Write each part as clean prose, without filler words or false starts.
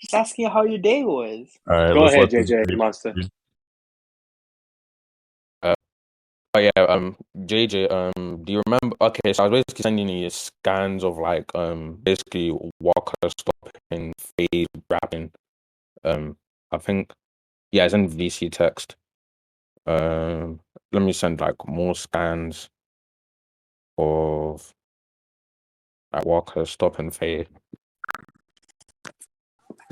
Just asking you how your day was. It Go was ahead, working JJ pretty. Monster. Uh, oh yeah, JJ, do you remember? Okay, so I was basically sending you scans of like basically Walker stopping, phase grabbing. Um, I think yeah, it's in VC text. Um, Let me send like more scans of like Walker stop and fade.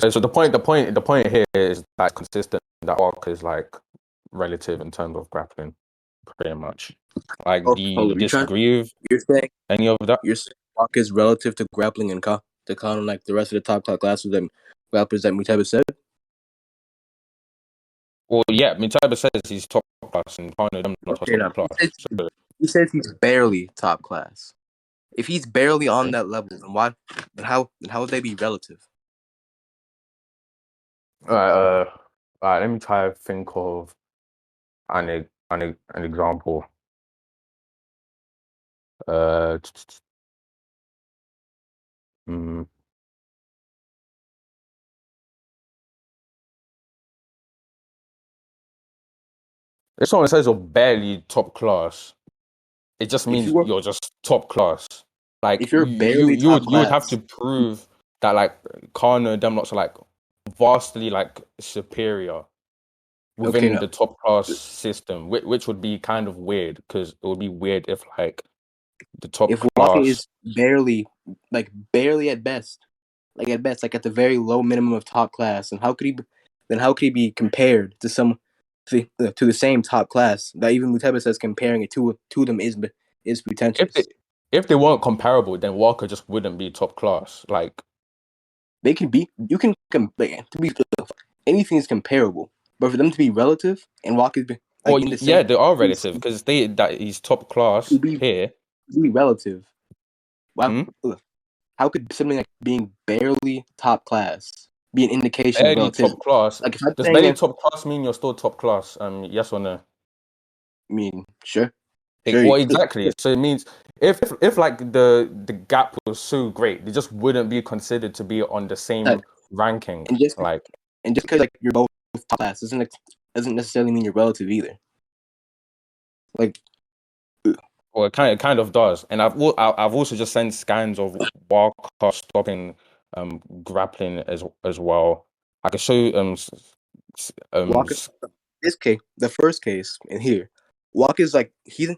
So the point here is that consistent. That Walker is like relative in terms of grappling, pretty much. Like, Oh, do you hold up. disagree with You're saying any of that? you're saying walk is relative to grappling and to kind of like the rest of the top classes that grapplers that Mutaba said. Well, yeah, Mutaba says he's top class, and Kano them not Okay, top now class. So, he says he's barely top class. If he's barely on that level, then why? Then how would they be relative? all right, all right. Let me try to think of an example. Uh, mm, if someone says you're barely top class, it just If means you were you're just top class. Like if you're barely you top would have to class, prove that like Kano them lots are like vastly like superior okay, within no. the top class system, which would be kind of weird because it would be weird if like the top If walking class. is barely at best, like at the very low minimum of top class, and how could he be compared to to the same top class that even Muteba says comparing it to them is If they pretentious. if they weren't comparable, then Walker just wouldn't be top class. Like, They can be you can to be anything is comparable, but for them to be relative and Walker be well, like in the same yeah, they are relative to because they that he's top class be here. relative. Wow, Hmm? how could something like being barely top class be an indication of Barely relativity? top class. Like if I'm Does saying barely that, top class mean you're still top class? Yes or no? I mean, sure, Well, exactly. So it means if like the gap was so great, they just wouldn't be considered to be on the and same ranking. just Like, because like you're both top class doesn't necessarily mean you're relative either. Like well, it kind of does. And I've also just sent scans of Walker stopping grappling as well. I can show you Walker, this case, the first case in here, Walker's like he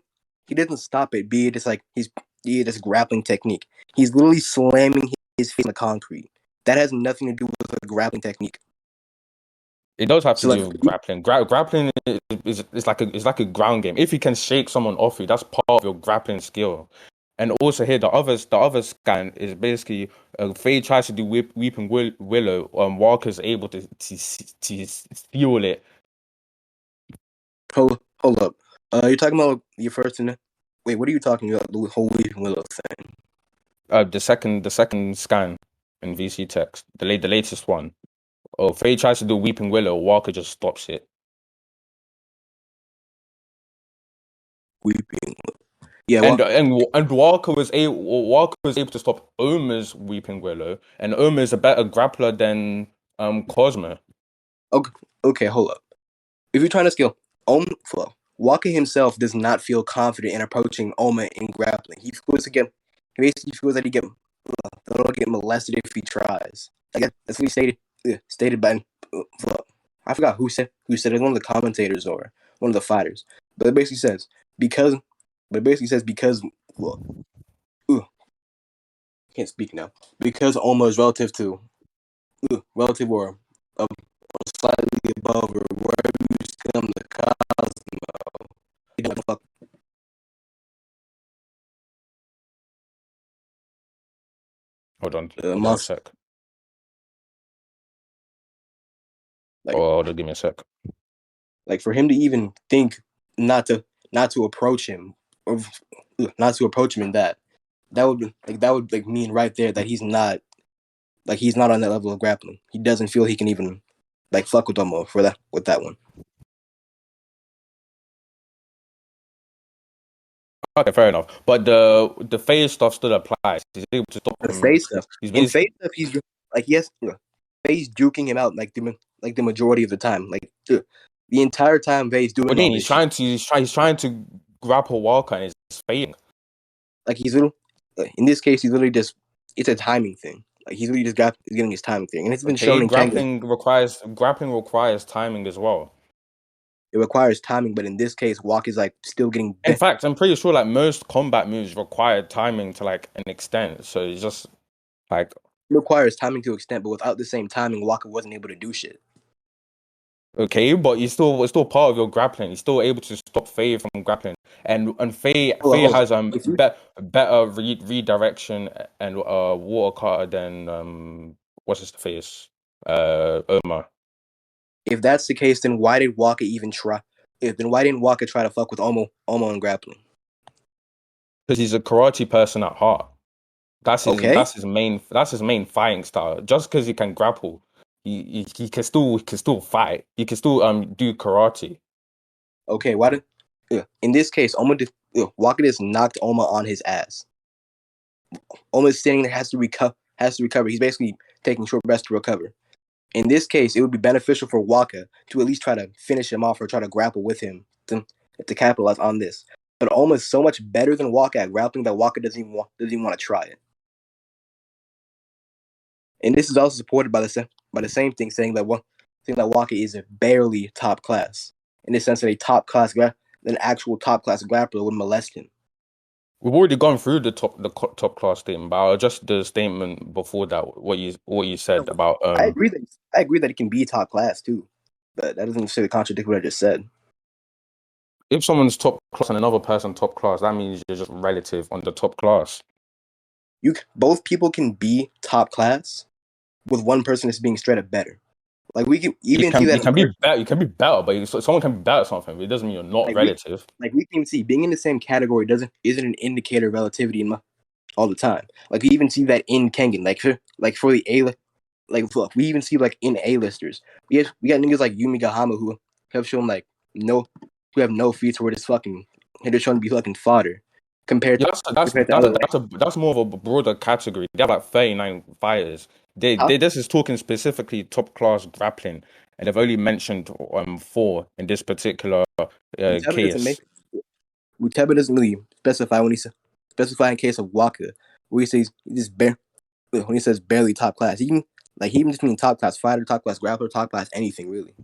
doesn't stop it. Be it just like be it just grappling technique. He's literally slamming his face in the concrete. That has nothing to do with a grappling technique. it does have to So like do with grappling. Grappling is like a ground game. If you can shake someone off you, that's part of your grappling skill. And also here, the other scan is basically Faye tries to do weeping willow. Walker's able to steal it. hold up. You're talking about your first and wait, what are you talking about? The whole Weeping Willow thing. The second scan in VC text, the latest one. Oh, Faye tries to do weeping willow. Walker just stops it. Weeping. Yeah, And well, and and Walker was able to stop Omer's Weeping Willow, and Omer is a better grappler than Cosmo. okay, okay, hold up. If you're trying to scale flow, Walker himself does not feel confident in approaching Oma in grappling. He basically feels that he'll get molested if he tries. I guess that's what he stated by, I forgot who said it, one of the commentators or one of the fighters. But it basically says because, well, ooh, can't speak now because Oma is relative or slightly above or wherever you come the cosmos. Hold on, give me a Monster. sec. Like Oh, give me a sec. for him to even think not to not to approach him or not to approach him in that would like mean right there that he's not on that level of grappling. He doesn't feel he can even like fuck with Domo for that with that one. Okay, fair enough. But the phase stuff still applies. He's able to stop The him. face stuff He's in basically face stuff he's like yes Faye's juking him out like the majority of the time. Like the entire time Faye's doing What do you all mean? this shit. He's trying to grapple Walker and it's failing. Like he's little. In this case, he's literally just. It's a timing thing. Like he's literally just getting his timing thing, and it's been shown Okay, in Kengan. grappling requires timing as well. It requires timing, but in this case, Walker's like still getting. In fact, I'm pretty sure like most combat moves require timing to like an extent. So it's just like It requires timing to an extent, but without the same timing, Walker wasn't able to do shit. okay, but it's still part of your grappling. You're still able to stop Faye from grappling, and Faye Hold on. has better redirection and water cutter than what's his face Omar. If that's the case, then why did Walker even try? Then why didn't Walker try to fuck with Omo and grappling? Because he's a karate person at heart. Okay. That's his main fighting style. Just because he can grapple, he can still fight. He can still do karate. Okay. Why did? In this case, Walker just knocked Oma on his ass. Oma's standing there, has to recover. He's basically taking short rests to recover. In this case, it would be beneficial for Walker to at least try to finish him off or try to grapple with him to capitalize on this. But Oma is so much better than Walker at grappling that Walker doesn't even want to try it. And this is also supported by the same thing, saying that Walker is barely top class in the sense that an actual top class grappler would molest him. We've already gone through the top class statement, but I'll just the statement before that. What you said about I agree that it can be top class too, but that doesn't necessarily contradict what I just said. if someone's top class and another person top class, that means you're just relative on the top class. Both people can be top class, with one person that's being straight up better. Like we can even see that you can be better. You can be better, but someone can be better at something. But it doesn't mean you're not relative. We can see being in the same category isn't an indicator of relativity all the time. Like we even see that in Kengan. Like for the A, like look, we even see like in A-listers. We got niggas like Yumi Gahama who have shown who have no feats where it's fucking they're trying to be fucking fodder compared Yeah, compared to other that's more of a broader category. They have like 39 fighters. This is talking specifically top class grappling, and they've only mentioned 4 in this particular case. Muteba doesn't really specify specify in case of Waka, where he says when he says barely top class. He even just mean top class fighter, top class grappler, top class anything really.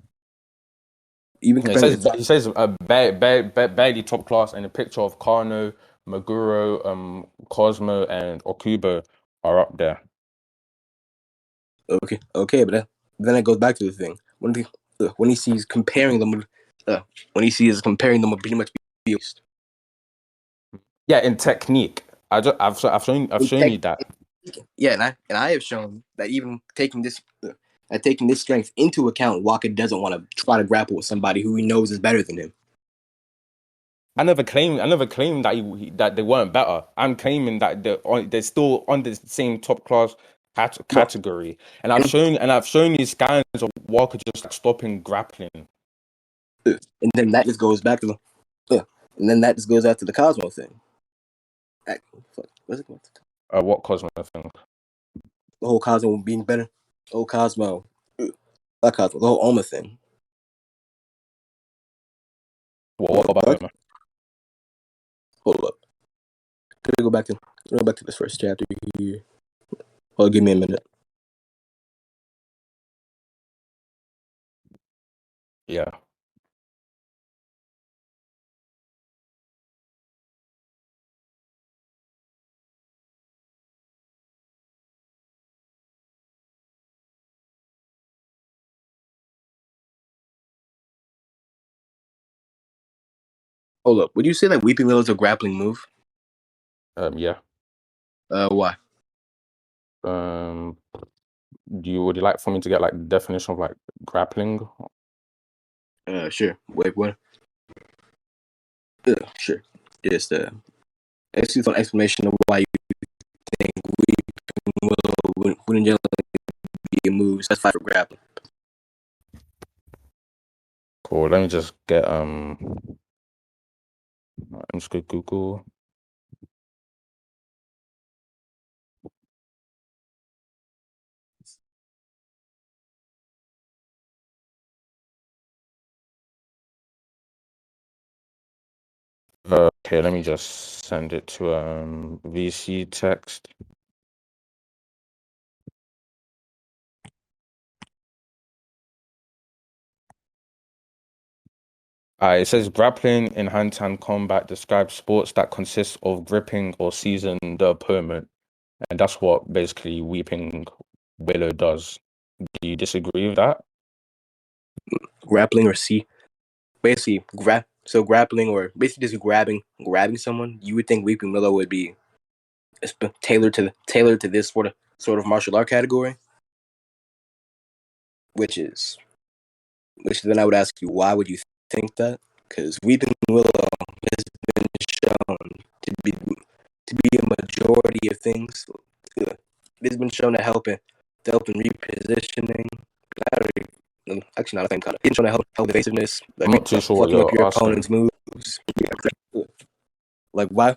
Even Yeah, he says barely top class, and a picture of Kano, Maguro, Cosmo, and Okubo are up there. Okay, but then it goes back to the thing when he sees comparing them with pretty much beast. Yeah, in technique, I've shown you that. Yeah, and I have shown that even taking this strength into account, Walker doesn't want to try to grapple with somebody who he knows is better than him. I never claimed that that they weren't better. I'm claiming that they're still on the same top class category, and I've shown you scans of Walker just like stopping grappling. And then that just goes back to and then that just goes out to the Cosmo thing. What's it called? What Cosmo thing? The whole Cosmo being better. The whole Cosmo, not Cosmo. The whole Oma thing. What about him? Hold up. Go back to this first chapter here. Hold, give me a minute. Yeah. Hold up. Would you say that Weeping Willow is a grappling move? Yeah. Why? Would you like for me to get like the definition of like grappling? Sure. Wait, what? Sure. Just excuse an explanation of why you think Weeping Willow wouldn't just be a move specified for grappling. Cool. Let me just get I'm just go Google. Okay, let me just send it to VC text. It says grappling in hand-to-hand combat describes sports that consist of gripping or seizing the opponent, and that's what basically Weeping Willow does. Do you disagree with that? Grappling or see, basically grappling or basically just grabbing someone. You would think Weeping Willow would be tailored to this sort of martial art category, which is which then I would ask you, why would you think that? Because Weeping Willow has been shown to be a majority of things. It's been shown to help in repositioning. Actually, not a thing kind of. It's shown to help evasiveness, I'm not too sure what fucking up you're your asking. opponent's moves. Like why?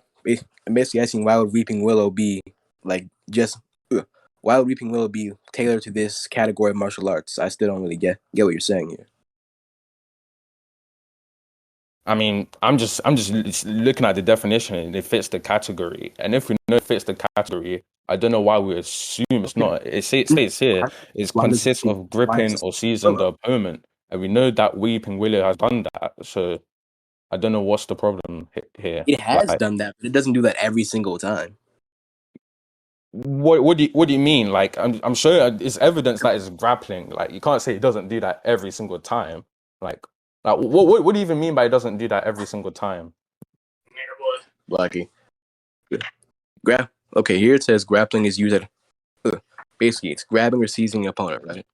I'm basically asking, why would Weeping Willow be like just? Why would Weeping Willow be tailored to this category of martial arts? I still don't really get what you're saying here. I mean, I'm just looking at the definition and it fits the category. And if we know it fits the category, I don't know why we assume it's not. States here it Why does consists of why gripping does or seizing the Willow? opponent, and we know that Weeping Willow has done that. So I don't know what's the problem here. It has Why? done that, but it doesn't do that every single time. What do you mean? Like I'm sure it's evidence that it's grappling. Like you can't say it doesn't do that every single time. Like what do you even mean by it doesn't do that every single time? Lucky. Okay, here it says grappling is used at basically it's grabbing or seizing your opponent,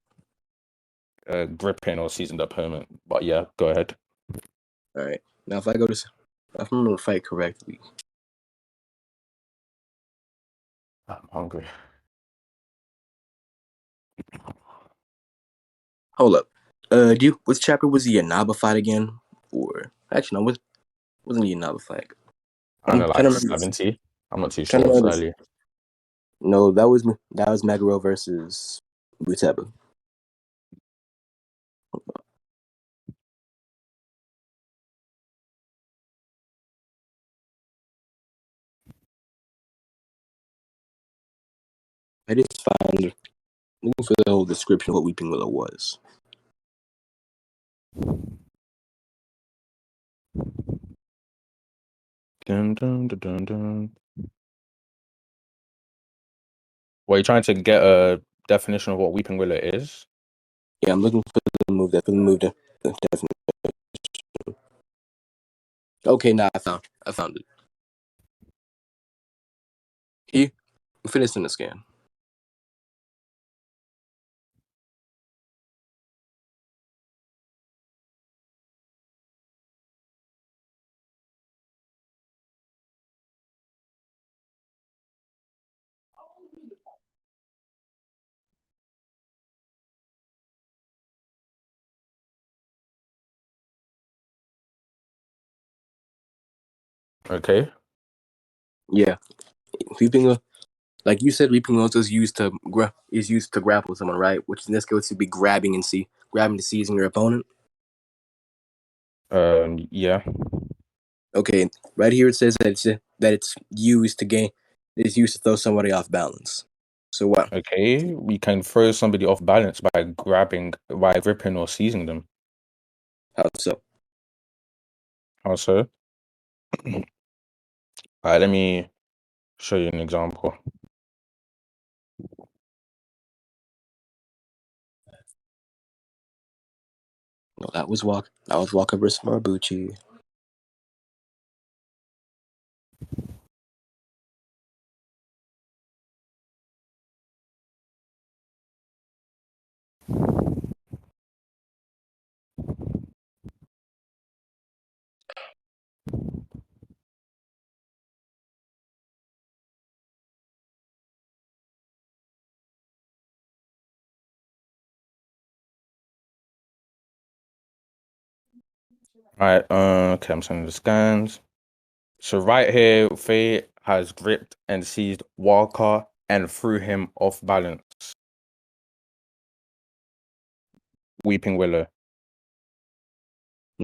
right? Gripping or seizing the opponent. But yeah, go ahead. All right. Now if I'm gonna fight correctly. I'm hungry. Hold up. Which chapter was the Yanaba fight again? Or actually no, wasn't the Yanaba fight? I don't I'm know, trying like to remember this. 70. I'm not too Trying to sure. It's remember this. early. No, that was Meguro versus Muteba. I just found looking for the whole description of what Weeping Willow was. Dun, dun, dun, dun, dun. Well, you're trying to get a definition of what Weeping Willow is? Yeah, I'm looking for the definition. Okay, now I found it. Here, finish in the scan. Okay. Yeah, Weeping, like you said, Weeping Willow is used to grapple someone, right? Which in this case would be grabbing to seizing your opponent. Yeah. Okay, right here it says that it's used to throw somebody off balance. So what? Okay. We can throw somebody off balance by gripping or seizing them. How so? Also, all right, let me show you an example. No, that was Walker versus Marbucci. All right. Okay, I'm sending the scans. So right here, Faye has gripped and seized Walker and threw him off balance. Weeping Willow.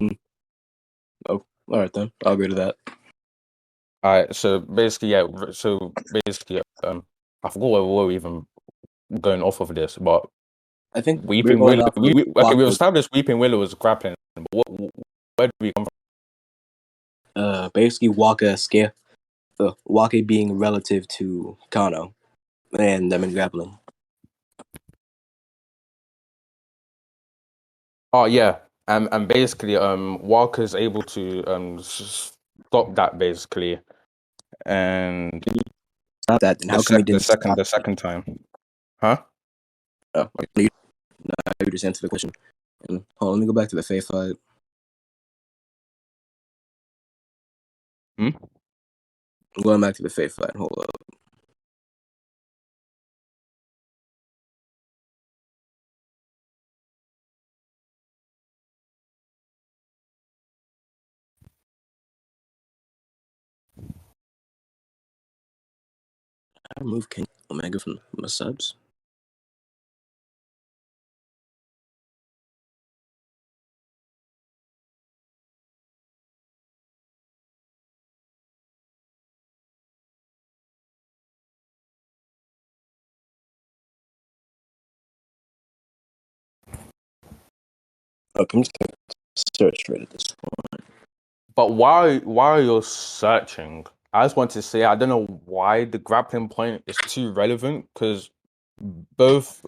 Oh, all right then. I'll agree to that. Alright, so basically, yeah. So basically, I forgot what we were even going off of this, but I think we're Weeping going Willow. off of Okay, we've Walker. established Weeping Willow was grappling, but where do we come Basically Walker scare. Walker being relative to Kano and them in grappling. Oh yeah, and basically, Walker's able to stop that basically, and Stop that. Then how come he didn't stop? the second time, huh? You just answer the question. And, hold on, let me go back to the Faye fight. Hmm? I'm going back to the Faye fight. Hold up. I remove King Omega from my subs. Okay, I'm just gonna search right at this point. But while you're searching, I just want to say I don't know why the grappling point is too relevant because both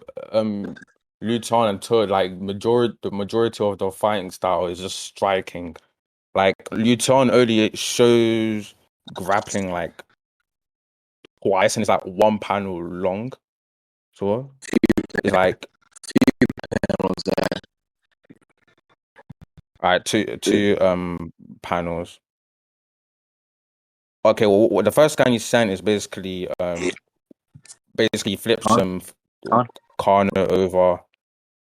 Luton and Toad, like the majority of the fighting style is just striking. Like Luton only shows grappling like twice and it's like one panel long. So it's like all right, two panels. Okay, well the first scan you sent is basically flips Con, con. Kana over,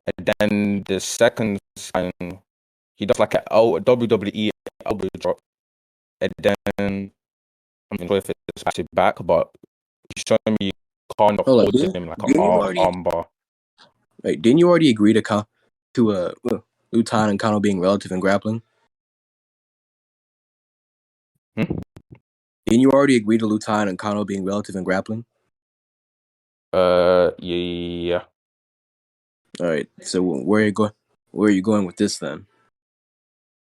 and then the second scan he does like a WWE elbow drop, and then I'm not sure if it's actually back, but he's showing me Kana Hold up, holding him like an didn't you already? arm bar. Wait, didn't you already agree to Luton and Kano being relative in grappling? Hmm? Didn't you already agree to Luton and Kano being relative in grappling? Yeah. All right. So where are you going? Where are you going with this then?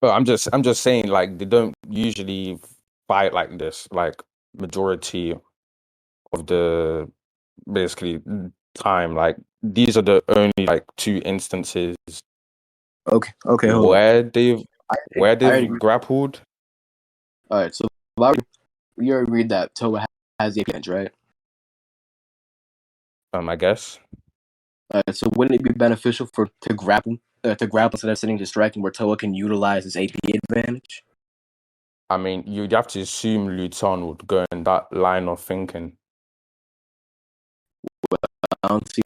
But I'm just saying like they don't usually fight like this. Like majority of the basically time. Like these are the only like two instances Okay. Okay. Hold up. where I already they've agree. grappled. All right. So we already agreed that Toa has the advantage, right? I guess. All right. So wouldn't it be beneficial to grapple instead of sitting to striking, where Toa can utilize his AP advantage? I mean, you'd have to assume Luton would go in that line of thinking I don't see.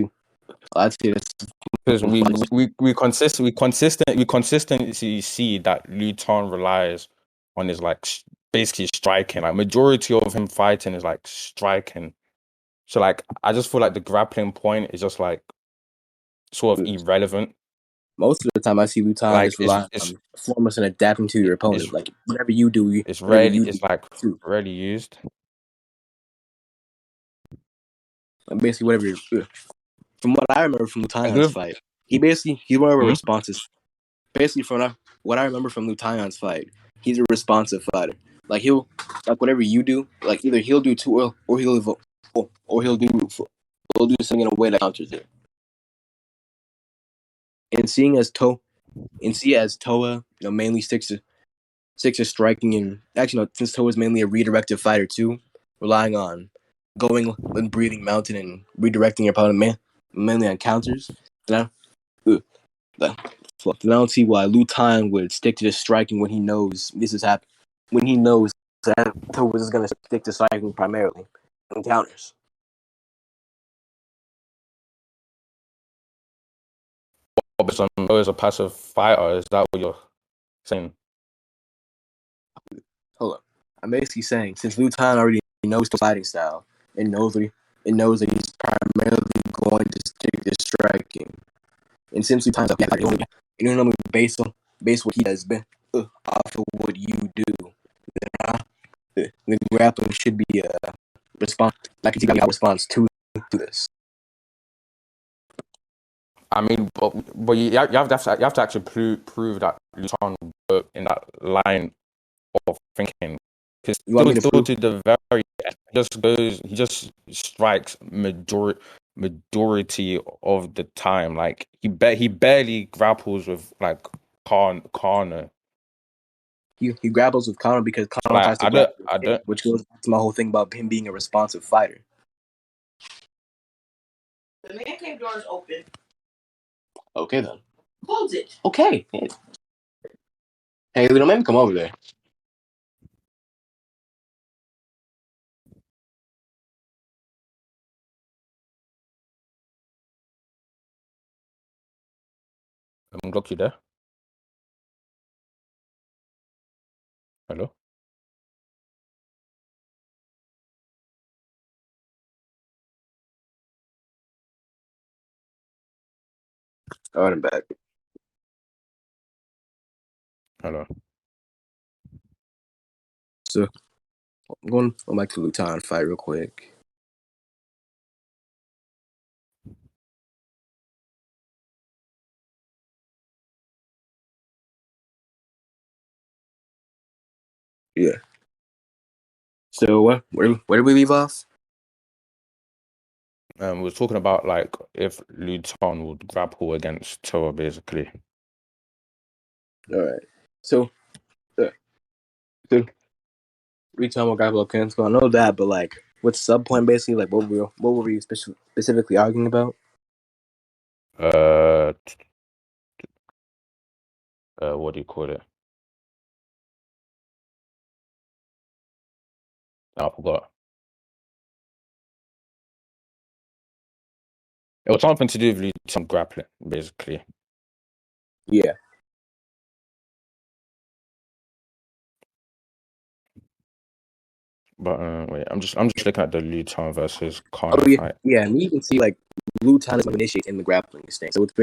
I'd say this. because we consistently see that Luton relies on his like basically striking. Like majority of him fighting is like striking. So like I just feel like the grappling point is just like sort of irrelevant. Most of the time, I see Luton Like just relying on performance and adapting to your it's opponent. Like whatever you do, it's like too. rarely used. And basically, from what I remember from And Luton's with fight, he's one of the hmm? responses. Basically, from what I remember from Luton's fight, he's a responsive fighter. Like he'll like whatever you do, like either he'll do too early or he'll do something in a way that counters it. And seeing as Toa, mainly sticks to striking, and actually no, since Toa's mainly a redirective fighter too, relying on going and breathing mountain and redirecting your opponent mainly on counters. Then I don't see why Lutan would stick to just striking when he knows this is happening. When he knows that Toa is going to stick to striking primarily on counters. Robertson is a passive fighter. Is that what you're saying? Hold up. I'm basically saying since Lutan already knows the fighting style and knows that he's primarily going to stick to striking. And since Lutan's a fighter, you don't normally base what he has been off of what you do. the grappling should be a response. Like he got a response to this. I mean, but you have to actually prove that Luton worked in that line of thinking. Because You want me to still prove? to the very end, he just strikes majority of the time. Like he barely grapples with like Connor. He grapples with Conor because Conor Like tries to grapple with I him, don't. which goes back to my whole thing about him being a responsive fighter. The man cave door is open. Okay then. Close it. Okay. Hey, don't make me come over there. Glock, you there? Hello. All right, I'm back. Hello. So I'm going back to Luton fight real quick. Yeah. So where did we leave off? We were talking about like if Luton would grapple against Toa, basically. All right. So Luton will grapple up cancel. I know that, but like, what's sub point basically? Like, what were we specifically arguing about? Uh, what do you call it? I forgot. It was something to do with Luton grappling, basically. Yeah. But wait, I'm just looking at the Luton versus Connor Oh yeah. fight. Yeah, and you can see like Luton is initiate in the grappling thing, so it's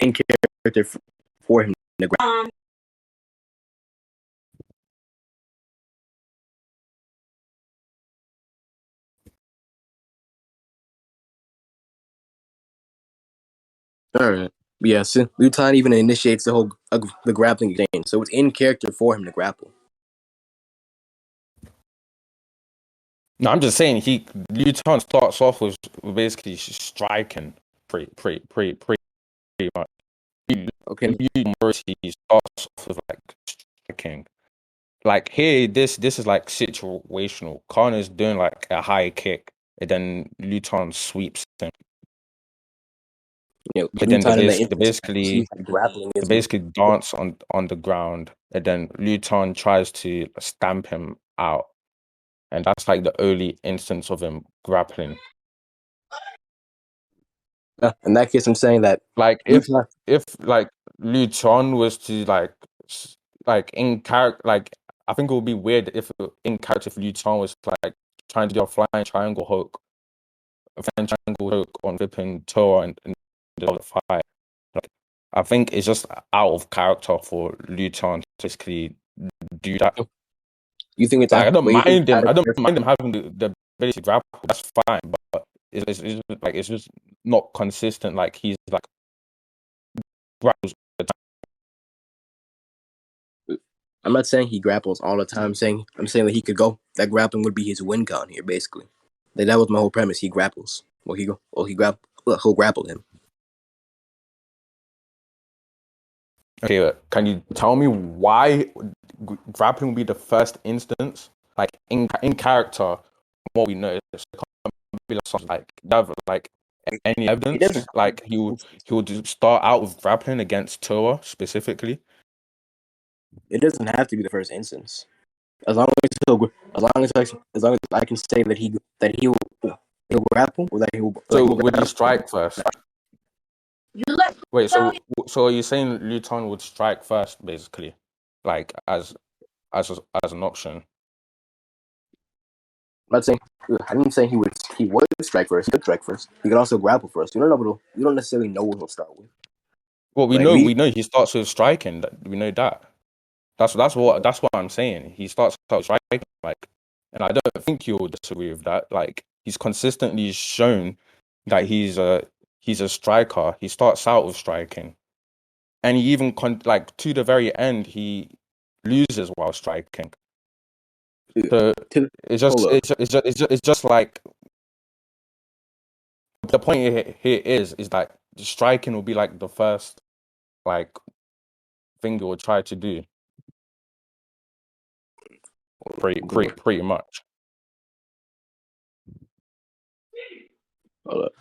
in character for him to grapple. All right. Yeah, so Luton even initiates the whole the grappling exchange, so it's in character for him to grapple. No, I'm just saying Luton starts off with basically striking pretty much. Okay. He starts off with like striking. Like here, this is like situational. Connor's doing like a high kick, and then Luton sweeps him. You know, And then Luton in the they instance basically grappling is dance on the ground, and then Luton tries to stamp him out, and that's like the only instance of him grappling. in that case, I'm saying that Like Luton, if like Luton was to like in character, like I think it would be weird if in character if Luton was like trying to do a flying triangle hook, on flipping Toa and the fight. Like, I think it's just out of character for Luton to basically do that. you think it's Like I don't wait, mind him. I don't mind him having the ability to grapple. That's fine, but it's like it's just not consistent. Like he's like grapples all the time. I'm not saying he grapples all the time. I'm saying that he could go. That grappling would be his win con here, basically. Like, that was my whole premise. He grapples. He'll grapple him. Okay, but can you tell me why grappling would be the first instance? Like in character, what we know is like have like any It doesn't. evidence. Like he would start out with grappling against Toa specifically. It doesn't have to be the first instance. As long as long as I can say that he'll grapple or that he'll. So He'll would he grapple. strike first? Wait, so are you saying Luton would strike first, basically, like as an option? I'm not saying. I didn't say he would. He would strike first. He could strike first. He could also grapple first. You don't know. You don't necessarily know what he'll start with. Well, Like we know he starts with striking. We know that. That's what I'm saying. He starts out striking. Like and I don't think you'll disagree with that. Like he's consistently shown that he's a striker. He starts out with striking, and he even like to the very end he loses while striking. So To it's just hold up. it's just like the point here is that striking will be like the first like thing you will try to do pretty much. Hold up.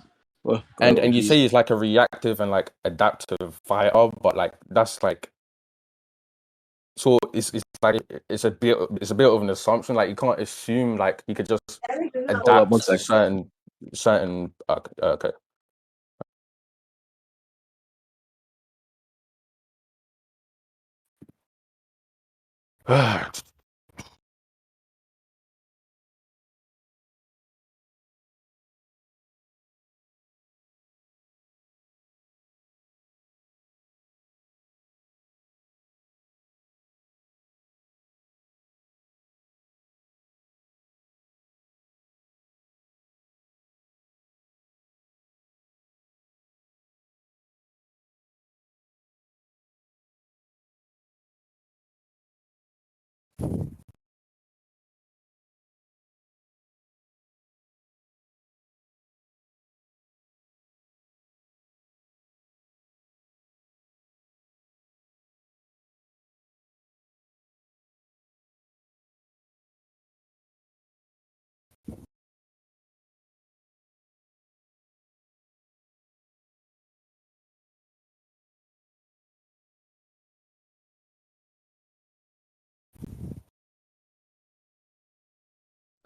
Well, And you say he's like a reactive and like adaptive fighter, but like that's like so it's like it's a bit of an assumption. Like you can't assume like he could just hold up 1 adapt to second. certain okay.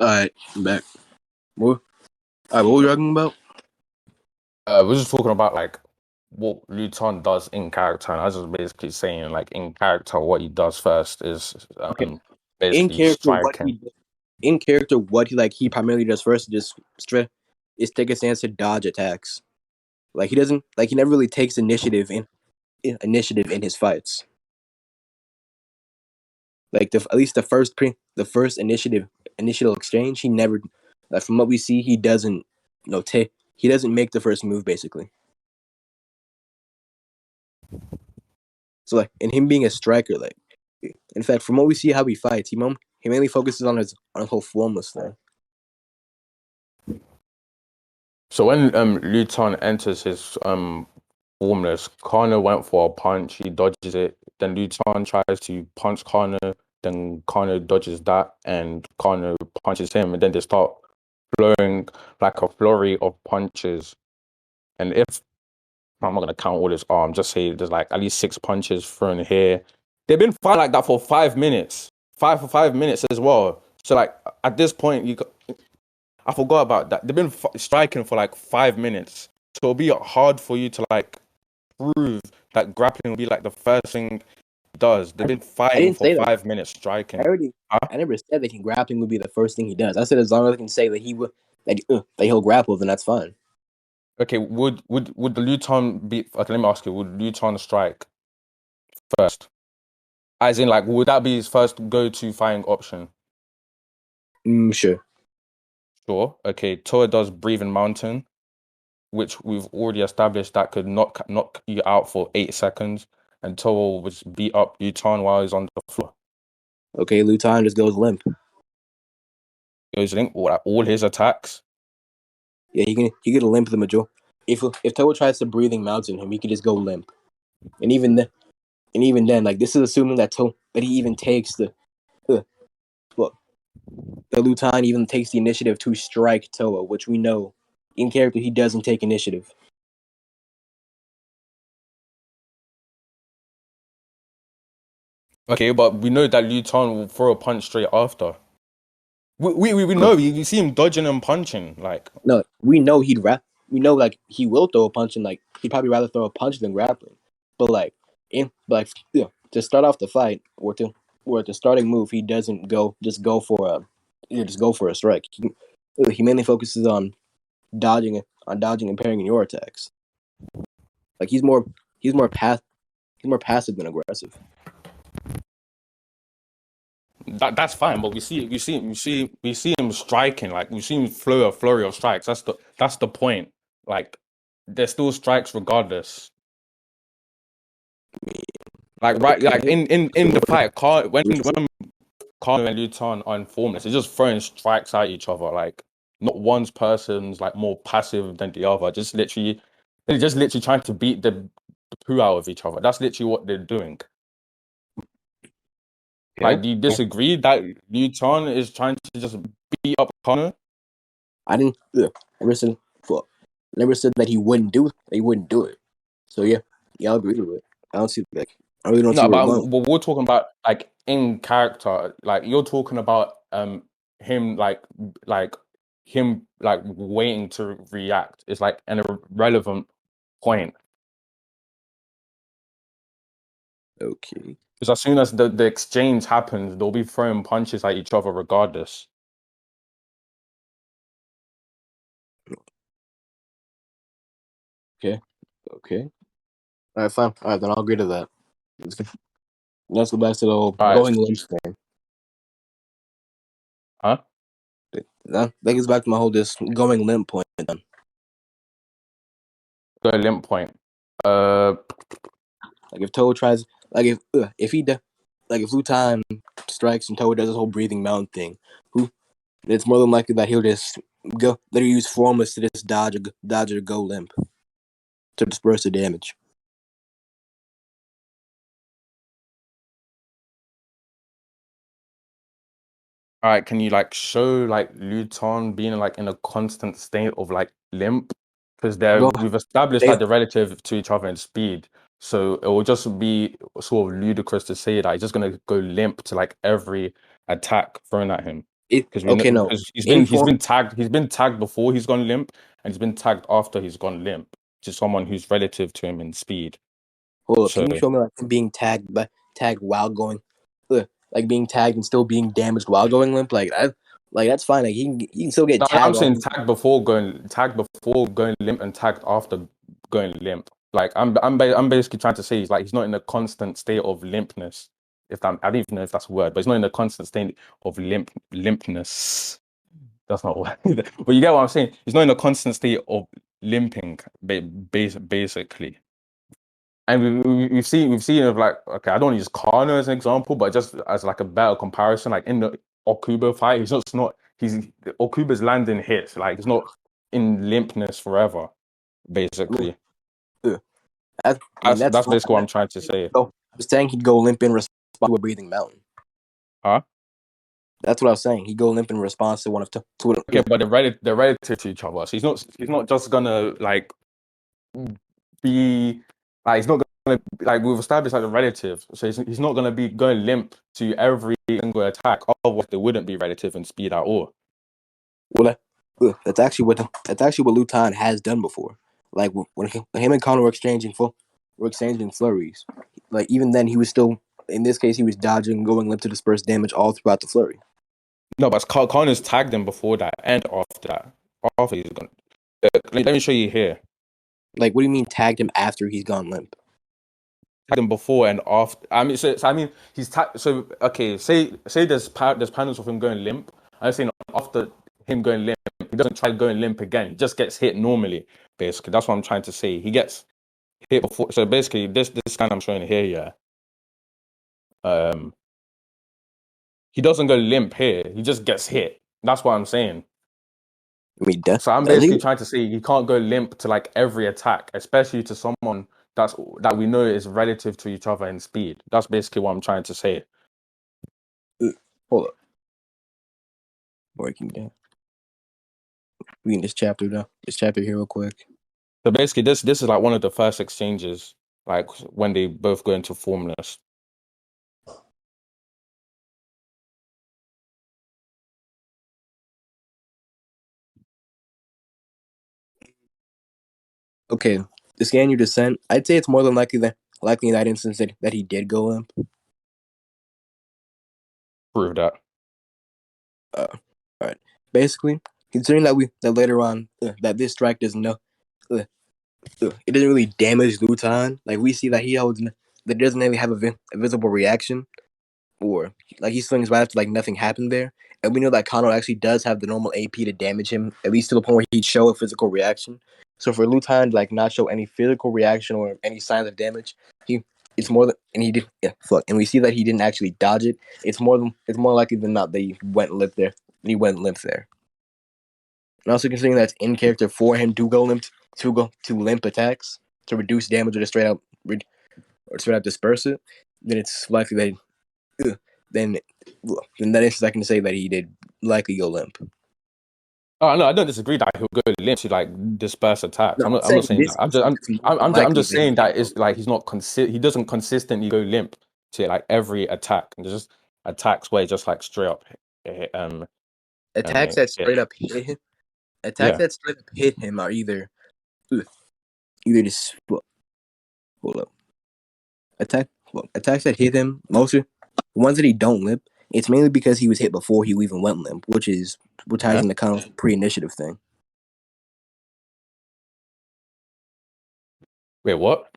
Alright, I'm back. What? Alright, what were we talking about? We're just talking about like what Luton does in character, and I was just basically saying like in character what he does first is Okay. In basically character, striking. what he primarily does first is take a stance to dodge attacks. Like he never really takes initiative in his fights. Like at least the first initial exchange, he never, like from what we see, he doesn't he doesn't make the first move basically. So like in him being a striker, like in fact from what we see how he fights, he mainly focuses on his whole formless thing. So when Luton enters his formless, Kana went for a punch, he dodges it, then Luton tries to punch Kana, then Kana dodges that, and Kana punches him, and then they start flowing like a flurry of punches. And if I'm not gonna count all this arm, just say there's like at least 6 punches thrown here. They've been fighting like that for 5 minutes, 5 as well. So like at this point, I forgot about that. They've been striking for like 5 minutes, so it'll be hard for you to like prove that grappling will be like the first thing he does. They've been I fighting didn't for say that. 5 minutes striking. I never said that grappling would be the first thing he does. I said as long as I can say that that he'll grapple, then that's fine. Okay, would the Luton be okay? Let me ask you: would Luton strike first? As in, like, would that be his first go-to fighting option? Sure. Sure. Okay, Toa does breathing mountain, which we've already established that could knock you out for 8 seconds, and Toa would beat up Luton while he's on the floor. Okay, Luton just goes limp. Goes link all his attacks. Yeah, he could limp the majority. If Toa tries to breathing mountain him, he could just go limp. And even then, like this is assuming that he even takes the Luton even takes the initiative to strike Toa, which we know in character he doesn't take initiative. Okay, but we know that Luton will throw a punch straight after. We know you see him dodging and punching like. No, we know we know like he will throw a punch and like he'd probably rather throw a punch than grappling. But like to start off the fight or the starting move, he doesn't just go for a strike. He mainly focuses on dodging and parrying your attacks. Like he's more passive than aggressive. that's fine, but we see him striking. Like we see him flow a flurry of strikes. That's the point. Like there's still strikes regardless. Like right, like Okay. in the fight, when Kano and Luton are in formless, they're just throwing strikes at each other. Like not one person's like more passive than the other. They're just literally trying to beat the poo out of each other. That's literally what they're doing. Okay. Like, do you disagree that Luton is trying to just beat up Kano? I didn't. Never said. Fuck. Never said that he wouldn't do it. So yeah, I'll agree with it. I don't see like. I really don't see No, where we're but going. we're talking about like in character. Like you're talking about him like him like waiting to react. It's like an irrelevant point. Okay. Because as soon as the exchange happens, they'll be throwing punches at each other regardless. Okay. Okay. All right. Fine. All right. Then I'll agree to that. Let's go back to the whole All right, going limp thing. huh? That gets back to my whole this going limp point. Then. Go limp point. Like if Toad tries, like if he like if Lutan strikes and Toad does this whole breathing mountain thing, who it's more than likely that he'll just go that he'll use formless to just dodge or go limp to disperse the damage. All right, can you like show like Luton being like in a constant state of like limp? Because Go. we've established They, that they're relative to each other in speed. So it will just be sort of ludicrous to say that he's just gonna go limp to like every attack thrown at him. Because we know okay, no. because In form, he's been tagged before he's gone limp, and he's been tagged after he's gone limp to someone who's relative to him in speed. hold up. So Can you show me like him being tagged while going, like being tagged and still being damaged while going limp? Like that's fine. Like he can still get no, I'm tagged off. saying tagged before going limp and tagged after going limp. Like I'm basically trying to say he's not in a constant state of limpness. If that I don't even know if that's a word, but he's not in a constant state of limpness. That's not a word. But you get what I'm saying. He's not in a constant state of limping, basically. And we've seen of like okay, I don't want to use Kano as an example, but just as like a better comparison, like in the Okubo fight, he's Okubo's landing hits, like he's not in limpness forever, I mean, basically. uh, I mean that's That's fine. basically what I'm trying to say. So I was saying he'd go limp in response to a breathing mountain. Huh? That's what I was saying. He'd go limp in response to one of to what. Okay, but they're relative to each other. So he's not just gonna like be like he's not gonna like we've established like a relative. So he's not gonna be going limp to every single attack. Otherwise, they wouldn't be relative in speed at all. Well, that's actually what Lutan has done before. Like when him and Connor were exchanging flurries. Like even then, he was still in this case he was dodging, going limp to disperse damage all throughout the flurry. No, but Connor's tagged him before that and after that. After he's gone. Let me show you here. Like what do you mean tagged him after he's gone limp? Tagged him before and after. I mean, he's tagged. So okay, say there's panels of him going limp. I'm saying after him going limp, he doesn't try going limp again. He just gets hit normally. Basically, that's what I'm trying to say. He gets hit before. So basically, this kind I'm showing here, yeah. He doesn't go limp here. He just gets hit. That's what I'm saying. I mean, So I'm does he? basically trying to say he can't go limp to like every attack, especially to someone that we know is relative to each other in speed. That's basically what I'm trying to say. Hold up, working down. Reading this chapter though. This chapter here real quick. So basically, this is like one of the first exchanges, like when they both go into formless. Okay, to scan your descent, I'd say it's more than likely in that instance that he did go limp. Prove that. All right. Basically, considering that later on that this strike doesn't know, it doesn't really damage Lutan. Like we see that he holds that doesn't really have a visible reaction. or like he swings right after like nothing happened there. And we know that Kano actually does have the normal AP to damage him, at least to the point where he'd show a physical reaction. So for Lutan to like not show any physical reaction or any signs of damage, it's more than and he did and we see that he didn't actually dodge it. It's more likely than not that he went limp there. He went limp there. And also considering that's in character for him to go limp attacks to reduce damage or to straight up disperse it, then it's likely that then that is I can say that he did likely go limp. Oh no, I don't disagree that he'll go limp to like disperse attacks. No, I'm not saying this that. I'm likely just that he saying did that go it's like he doesn't consistently go limp to like every attack. And there's just attacks where he just like straight up attacks that hit. straight up hit him. Attacks Yeah. that straight up hit him are either just hold up. Attacks that hit him most of the ones that he don't limp. It's mainly because he was hit before he even went limp, which ties Yeah. into kind of pre-initiative thing. Wait, what?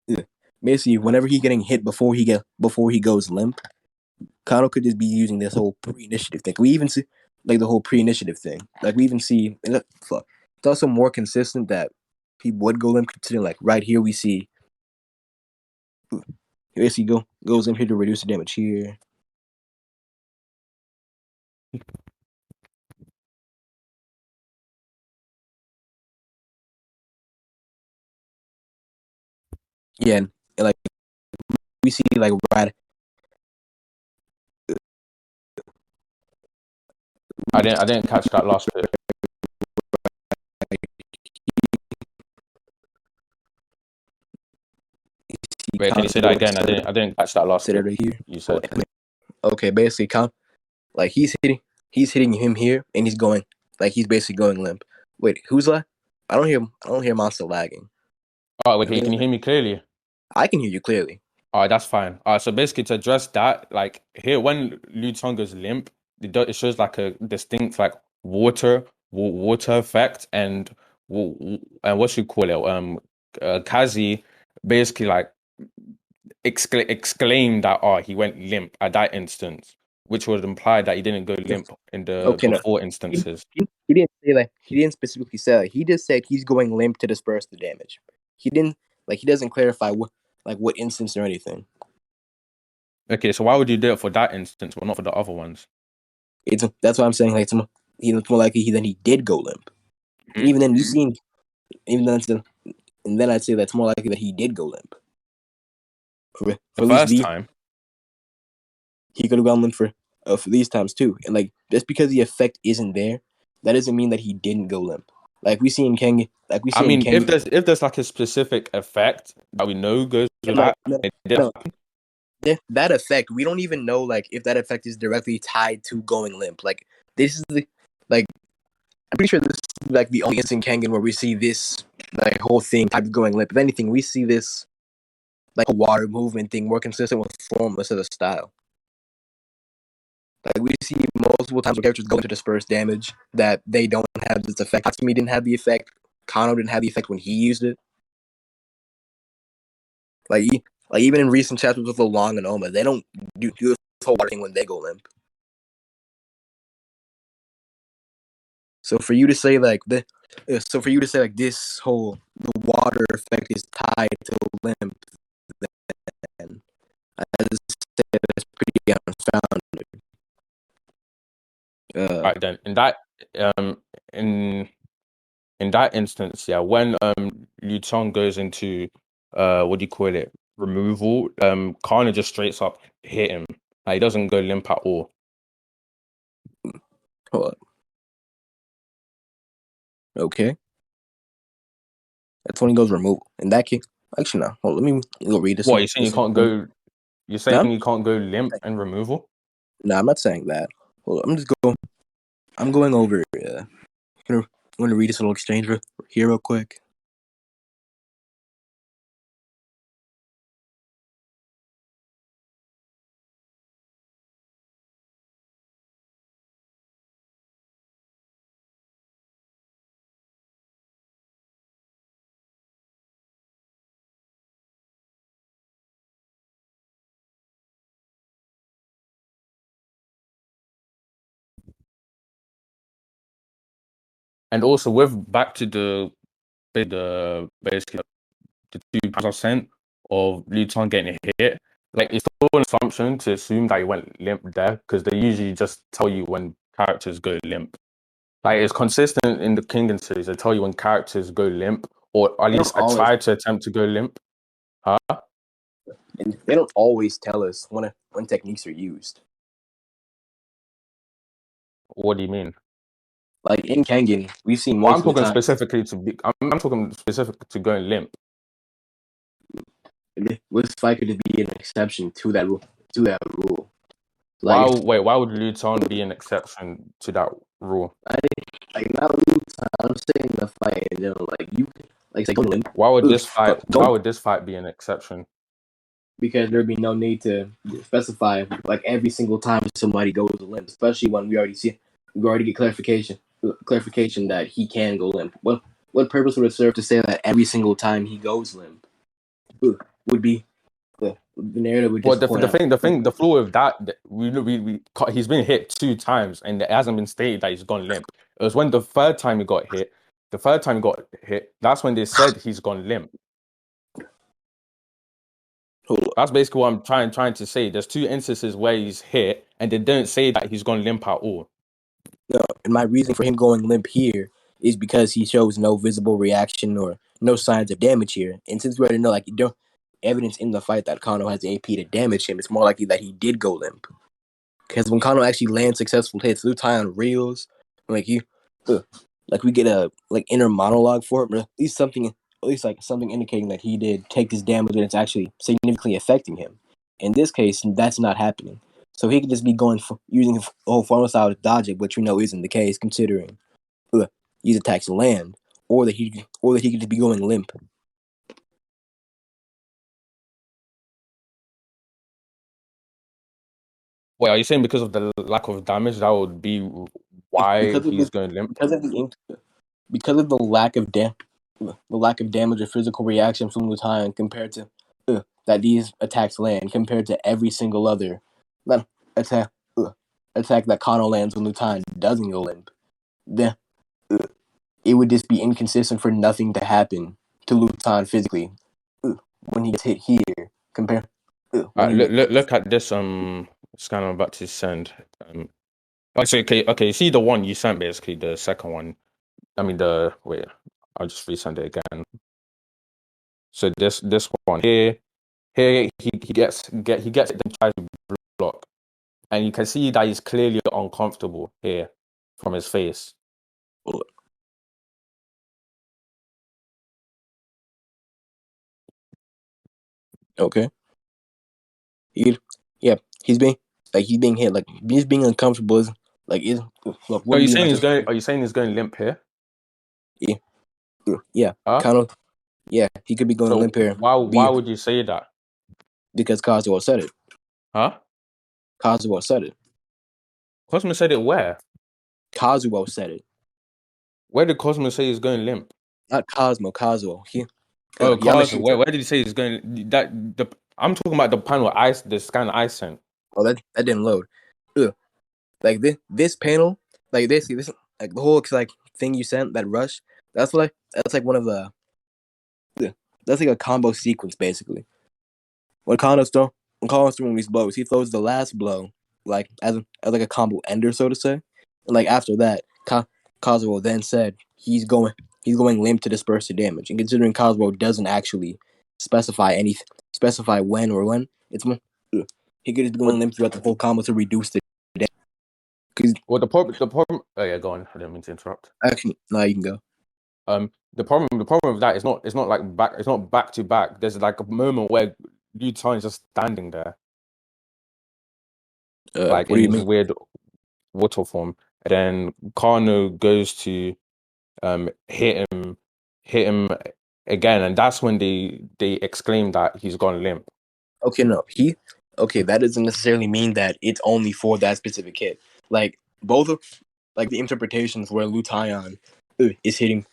Yeah. Basically, whenever he's getting hit before he goes limp, Kano could just be using this whole pre-initiative thing. We even see like the whole pre-initiative thing. Like we even see it's also more consistent that he would go limp considering like right here we see basically goes in here to reduce the damage here. Yeah, and like we see like right I didn't catch that last bit. Wait, can you say that again? I didn't catch that last Sit it bit right here. you said. Okay, basically, like he's hitting him here, and he's going like he's basically going limp. Wait, who's lag? I don't hear Monstah lagging. Oh, wait, can you hear me clearly? I can hear you clearly. All right, that's fine. All right, so basically to address that, like here when Liu goes limp, it shows like a distinct like water effect and what you call it Kazi basically like exclaimed that he went limp at that instance, which would imply that he didn't go limp in the Okay, no, before instances. he didn't say that. He didn't specifically say that. He just said he's going limp to disperse the damage. He didn't he doesn't clarify what instance or anything. Okay, so why would you do it for that instance, but not for the other ones? That's why I'm saying like it's more likely he did go limp. Hmm? Even then, even then, and then I'd say that's more likely that he did go limp. For The at least first these, time. he could have gone limp for these times too. And like just because the effect isn't there, that doesn't mean that he didn't go limp. Like we see in Kengan, I mean, if there's like a specific effect that we know goes with no, that, no, it did no, happen. that effect we don't even know like if that effect is directly tied to going limp. Like this is like I'm pretty sure this is like the only instance in Kengan where we see this like whole thing tied to going limp. If anything, we see this like a water movement thing more consistent with Formless as a style. Like we see multiple times where characters go into disperse damage that they don't have this effect. Hatsumi didn't have the effect. Kano didn't have the effect when he used it. Like, like even in recent chapters with Long and Oma, they don't do this whole water thing when they go limp. So for you to say like this whole the water effect is tied to limp, then I just say that's pretty unfounded. All right, then um in in that instance, yeah, when Liu goes into what do you call it, removal, Kana just straight up hit him. Like, he doesn't go limp at all. Hold up. Okay, that's when he goes removal. In that case, actually no. Hold on, let me go read this What, one. you saying you can't go? You're saying No, you can't go limp and removal? no, I'm not saying that. Hold on, I'm going over. I'm gonna read this little exchange here real quick. And also with back to the basically the 2% of Luton getting hit, like it's still an assumption to assume that he went limp there because they usually just tell you when characters go limp. Like it's consistent in the Kengan series. They tell you when characters go limp, or at They least don't I always, try to attempt to go limp. Huh? and they don't always tell us when techniques are used. What do you mean? Like in Kengan, we've seen Well, I'm multiple talking times. specifically to be. I'm talking specific to going limp. This fight could be an exception to that rule. Why? Like, Wait. Why would Luton be an exception to that rule? not Luton. I'm saying the fight in general. Like you, like go limp. Why would this fight? Don't Why would this fight be an exception? because there'd be no need to specify like every single time somebody goes limp, especially when we already get clarification that he can go limp. What purpose would it serve to say that every single time he goes limp would be the narrative would Well, just point out. the flaw with that, he's been hit 2 times and it hasn't been stated that he's gone limp. It was when the third time he got hit, that's when they said he's gone limp. That's basically what I'm trying to say. There's 2 instances where he's hit and they don't say that he's gone limp at all. No, and my reason for him going limp here is because he shows no visible reaction or no signs of damage here. And since we already know, like, you don't evidence in the fight that Kano has the AP to damage him, it's more likely that he did go limp. Because when Kano actually lands successful hits, Lutai reels, like like we get a inner monologue for it, but at least like something indicating that he did take this damage and it's actually significantly affecting him. In this case, that's not happening. So he could just be using the whole formal style to dodge it, which we know isn't the case, considering these attacks land, or that he could just be going limp. Wait, are you saying because of the lack of damage that would be why he's going limp? Because of the lack of damage or physical reaction from Lutai compared to that these attacks land compared to every single other attack that Kano lands when Lutai doesn't go limp. Then it would just be inconsistent for nothing to happen to Lutai physically when he gets hit here compared. Look at this scan I'm about to send. Okay. See the one you sent, basically the second one. I mean wait. I'll just resend it again. So this one here he gets it and tries to block, and you can see that he's clearly uncomfortable here from his face. Okay. He's being hit, like he's being uncomfortable. Like is look. Are you saying he's going limp here? Yeah, Huh? kind of. Yeah, he could be going limp here. Why would you say that? Because Kazuo said it. Huh? Kazuo said it. Cosmo said it where? Kazuo said it. Where did Cosmo say he's going limp? Not Cosmo. Kazuo. Cosmo. Where did he say he's going? I'm talking about the panel the scan I sent. Oh, that didn't load. Like this panel, like this like the whole like thing you sent, that rush. That's like one of the. That's like a combo sequence basically. When Kano's throwing these blows, he throws the last blow like as like a combo ender, so to say. And like after that, Kazuo then said he's going limp to disperse the damage. And considering Kazuo doesn't actually specify when or when, it's more he could just go limp throughout the whole combo to reduce the damage. Well, the problem. Oh yeah, go on. I didn't mean to interrupt. Actually, no, you can go. The problem with that is not like back to back. There's like a moment where Liu is just standing there, like in his weird water form, and then Kano goes to hit him again, and that's when they exclaim that he's gone limp. Okay, no, that doesn't necessarily mean that it's only for that specific hit. Like both of like the interpretations where Lutayan is hitting,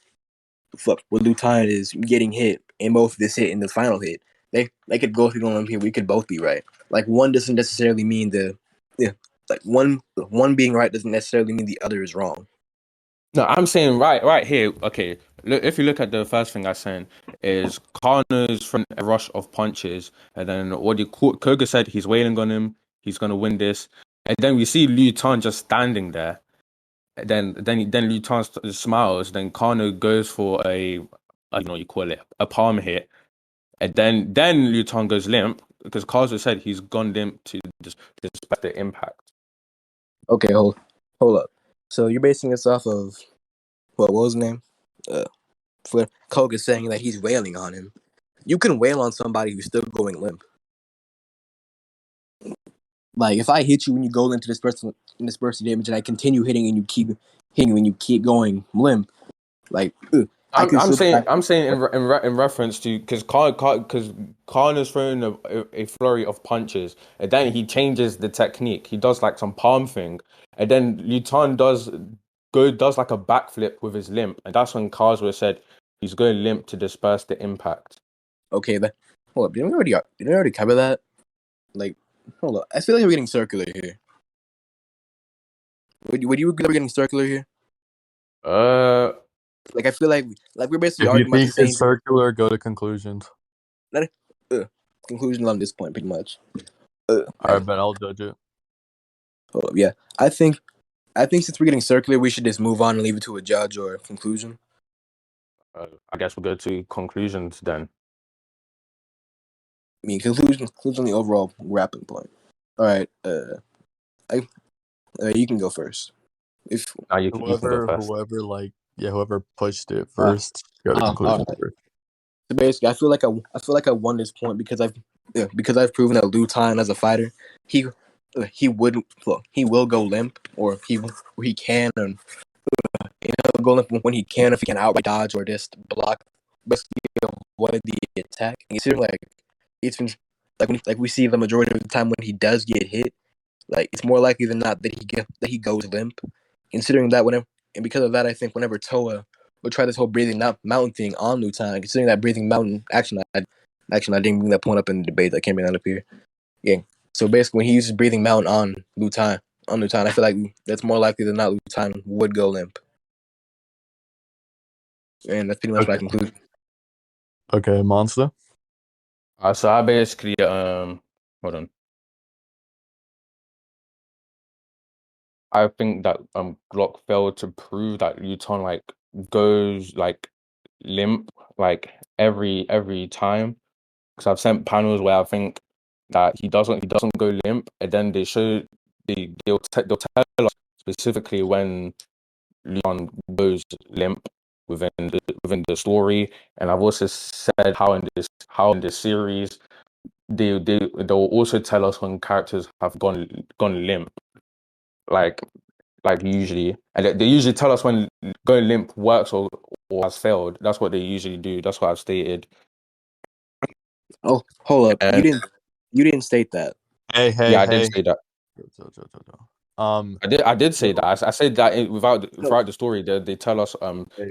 where Lutayan is getting hit, and both this hit and the final hit, they could both be going here. We could both be right. Like one doesn't necessarily mean like one being right doesn't necessarily mean the other is wrong. No, I'm saying right here. Okay, look, if you look at the first thing I sent, is Connor's from a rush of punches, and then Koga said he's wailing on him, he's gonna win this, and then we see Liu Tan just standing there. And then Liu Tan smiles. Then Connor goes for you call it a palm hit, and then Liu Tan goes limp because Kazu said he's gone limp to despite the impact. Okay, hold up. So you're basing this off of what was his name? For Koga saying that he's wailing on him. You can wail on somebody who's still going limp. Like if I hit you and you go into this person damage, and I continue hitting and you keep hitting and you keep going limp, like I can still. I'm saying in reference to because Khan is throwing a flurry of punches, and then he changes the technique. He does like some palm thing, and then Lutan does like a backflip with his limp, and that's when Kazuya said he's going limp to disperse the impact. Okay, hold up. Didn't we already cover that? Like, hold up. I feel like we're getting circular here. Would you agree we're getting circular here? Like I feel like we're basically If you arguing about the think same it's circular, go to conclusions. conclusion on this point, pretty much. Alright, but I'll judge it. Hold up, yeah. I think since we're getting circular, we should just move on and leave it to a judge or a conclusion. I guess we'll go to conclusions then. I mean, conclusion on the overall wrapping point. All right, you can go first. If You can go first. Whoever pushed it first, go to conclusions right. first. So basically, I feel like I won this point because I've proven that Liu Tan as a fighter, he will go limp or he can and go limp when he can if he can outright dodge or just block basically avoid the attack. And considering it's been like we see the majority of the time when he does get hit, like it's more likely than not that he goes limp. Considering that because of that, I think whenever Toa would try this whole breathing mountain thing on Liu Tan, considering that breathing mountain action, I didn't bring that point up in the debate that came in up here. Yeah. So basically, when he uses breathing mountain on Liu Tan, I feel like that's more likely than not Liu Tan would go limp. And that's pretty much my conclusion. Okay, Monstah. So I basically hold on. I think that Glock failed to prove that Luton like goes like limp like every time, because I've sent panels where I think that he doesn't go limp, and then they'll tell us specifically when Luton goes limp within the story. And I've also said how in this series they'll also tell us when characters have gone limp, like usually, and they usually tell us when going limp works or has failed. That's what they usually do. That's what I've stated. Oh, hold up! And You didn't state that. Hey. I did say that. I did say that. I said that throughout the story, they tell us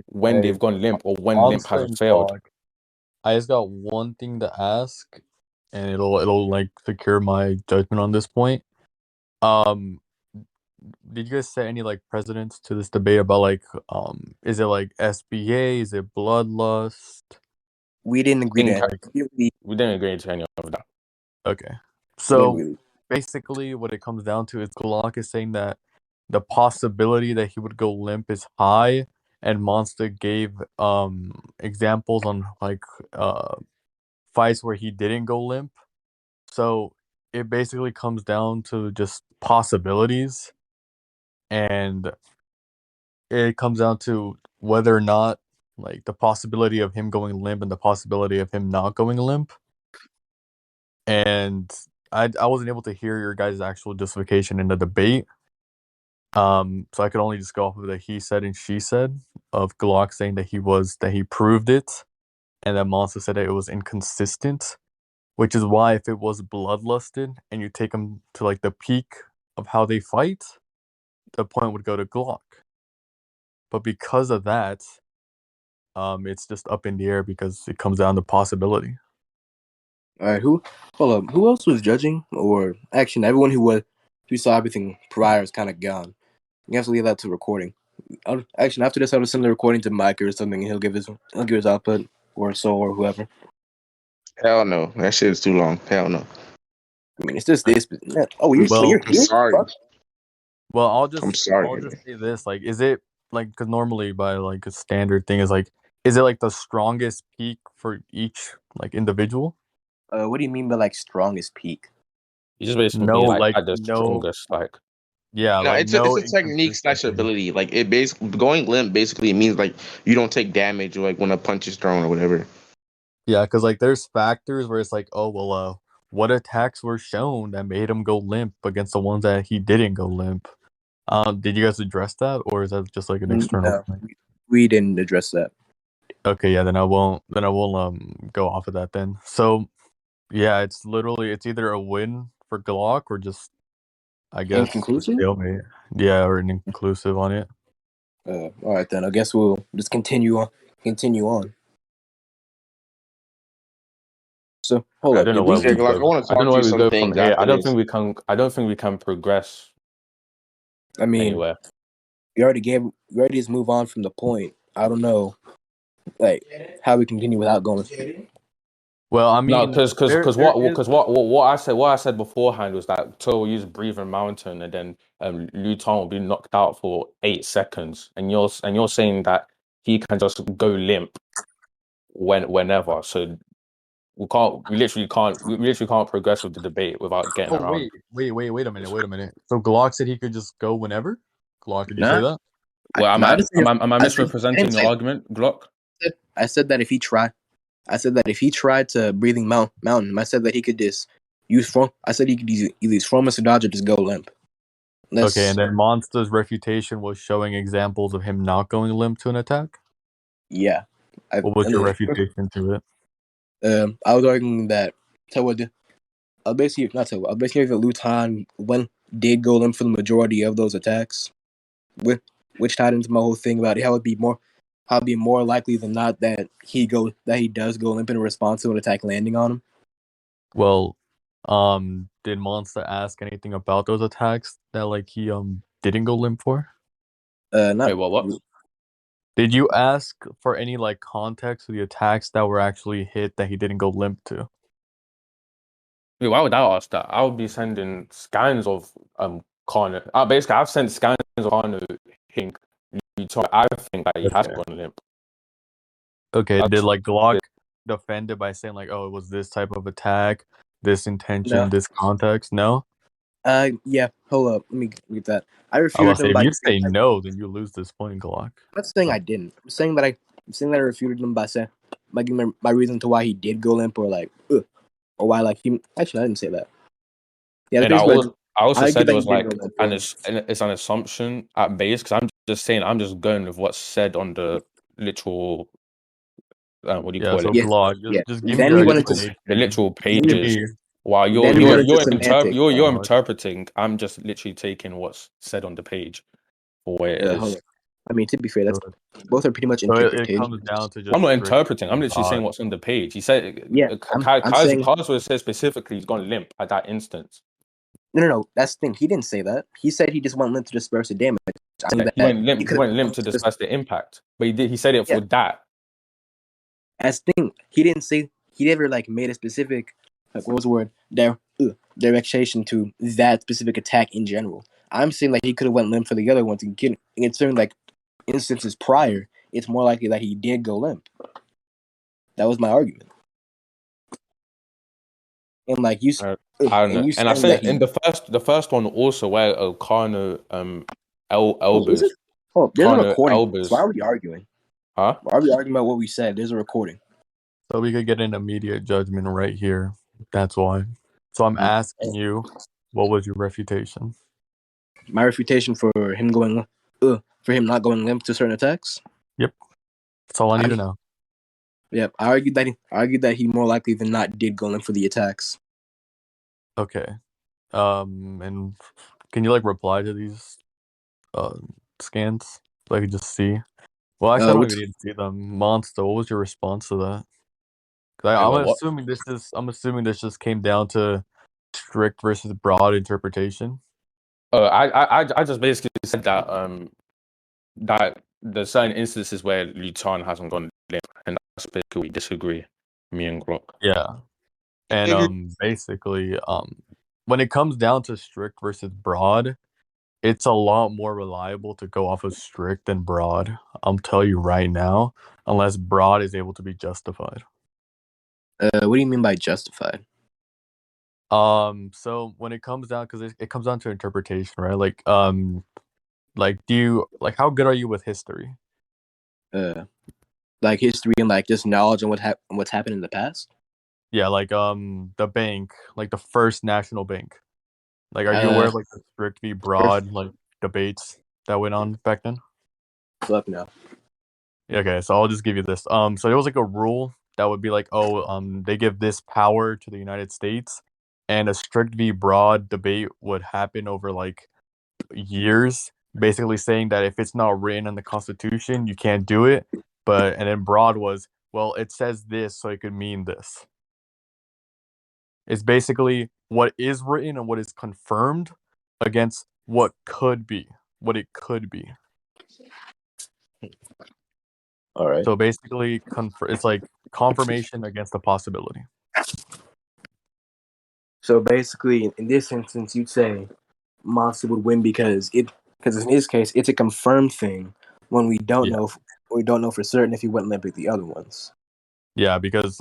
when they've gone limp or when limp has failed. I just got one thing to ask, and it'll like secure my judgment on this point. Did you guys set any like precedents to this debate about like is it like SBA? Is it bloodlust? We didn't agree to that. We didn't agree to any of that. Okay. So basically what it comes down to is Glock is saying that the possibility that he would go limp is high, and Monstah gave examples on like fights where he didn't go limp. So it basically comes down to just possibilities, and it comes down to whether or not like the possibility of him going limp and the possibility of him not going limp. And I wasn't able to hear your guys' actual justification in the debate. So I could only just go off of the he said and she said of Glock saying that he proved it, and that Monstah said that it was inconsistent, which is why if it was bloodlusted and you take them to like the peak of how they fight, the point would go to Glock. But because of that, it's just up in the air because it comes down to possibility. All right, hold up. Who else was judging? Or actually, everyone who saw everything prior is kind of gone. You have to leave that to recording. Actually, after this, I'll send the recording to Mike or something, and he'll give his output or so or whoever. Hell no, that shit is too long. Hell no. I mean, it's just this. Oh, you're Well, here. I'm sorry. Fuck. Well, I'll I'm sorry. just say this. Like, is it like because normally by like a standard thing is like, is it like the strongest peak for each like individual? What do you mean by like strongest peak? You just basically No, mean like like at the no, strongest, like yeah, No, like it's a no technique slash inconsistency. ability. Like it basically going limp basically means like you don't take damage like when a punch is thrown or whatever. Yeah, because like there's factors where it's like, oh well, what attacks were shown that made him go limp against the ones that he didn't go limp? Did you guys address that, or is that just like an external No, thing? we didn't address that. Okay, yeah, then I won't. Then I won't go off of that then. So yeah, it's literally it's either a win for Glock or just I guess a Inconclusive. stalemate. Yeah, or an inconclusive on it. All right then. I guess we'll just continue on. So hold I up. don't know Did where we? Yeah, we Glock, I go. want to I don't talk know to you where we some go from things here. after this. I don't think we can progress I mean, anywhere. we already just move on from the point. I don't know, like how we continue without going. Well, I No, mean, because there is what I said beforehand was that Toe will use breathing mountain and then Luton will be knocked out for 8 seconds, and you're saying that he can just go limp whenever. So we literally can't progress with the debate without getting Oh around. wait a minute. So Glock said he could just go whenever. Glock, did you say Nah, that? Well, am I I just am I, am I I said, I misrepresenting didn't your say argument, Glock? that. I said that if he tried, to breathing mountain, I said that he could just use from. I said he could either use from or dodge or just go limp. Okay, Let's and then Monstah's refutation was showing examples of him not going limp to an attack. yeah. What was your refutation to it? I was arguing that I'll basically not Tawa. I'll basically that Luton did go limp for the majority of those attacks, which tied into my whole thing about how it'd be more likely than not that he does go limp in response to an attack landing on him. Well, did Monstah ask anything about those attacks that like he didn't go limp for? Not Wait, what? Did you ask for any like context of the attacks that were actually hit that he didn't go limp to? Wait, why would I ask that? I would be sending scans of Kano. Basically, I've sent scans of Kano hitting Luton. I think that he has Okay. gone limp. Okay, did That's like Glock defend it by saying like, oh, it was this type of attack, this intention, No. this context? No? Yeah. Hold up. Let me get that. I I refuted was say him if by you saying say no, then you lose this point, Glock. I'm not saying I didn't. I'm saying that I refuted him by saying by giving my reason to why he did go limp or like or why like he actually I didn't say that. Yeah, that's and basically I also I get said it that he was did go like limp. it's an assumption at base because I'm just saying I'm just going with what's said on the literal what do you Yeah, call so it? Yeah, Glock, yeah. just give me Then your we went into The explanation. literal Just give pages. me While then we got into semantics. you're Glock. interpreting, I'm just literally taking what's said on the page for where it Hold is. on. I mean, to be fair, that's So, both are pretty much so it interpretations. comes down to I'm just not strict interpreting. I'm literally saying thought. what's on the page. He said, Yeah, I'm saying Kaiser said specifically he's gone limp at that instance. no. That's the thing. He didn't say that. He said he just went limp to disperse the damage. I think He that went limp. he He could have. went limp to disperse the impact, but he said it Yeah, for that. as thing he didn't say he never like made a specific like what was the word direction to that specific attack in general. I'm saying like he could have went limp for the other ones and get in certain like instances prior. It's more likely that he did go limp. That was my argument. And like you, I don't know. and you And I saying that said he in the first one also where Kano is it? elbows Oh, there's a Kano recording. So why elbows, are we arguing? huh? Why are we arguing about what we said? There's a recording. So we could get an immediate judgment right here. That's why. So I'm asking you, what was your refutation? My refutation for him not going limp to certain attacks. Yep. That's all I need to know. Yeah, I argued that he more likely than not did go limp for the attacks. Okay. And can you like reply to these scans so I could just see? Well, actually, I don't even need to see them. Monstah, what was your response to that? Because Wait, I'm what? assuming this just came down to strict versus broad interpretation. I just basically said that that there's certain instances where Luton hasn't gone limp, and that's basically we disagree, me and Glock. Yeah. And basically, when it comes down to strict versus broad, it's a lot more reliable to go off of strict than broad. I'll tell you right now, unless broad is able to be justified. What do you mean by justified? So when it comes down, because it comes down to interpretation, right? Like how good are you with history? Like history and like just knowledge on what's happened in the past. Yeah, like the bank, like the first national bank. Like, are you aware of like the strict v broad like debates that went on back then? Fuck no. Okay, so I'll just give you this. So there was like a rule that would be like, they give this power to the United States, and a strict v broad debate would happen over like years, basically saying that if it's not written in the Constitution, you can't do it. And then broad was, well, it says this, so it could mean this. It's basically what is written and what is confirmed against what could be, what it could be. All right. So basically, it's like confirmation against a possibility. So basically, in this instance, you'd say Monstah would win because in his case, it's a confirmed thing when we don't Yeah. know for certain if he went limp with the other ones. Yeah, because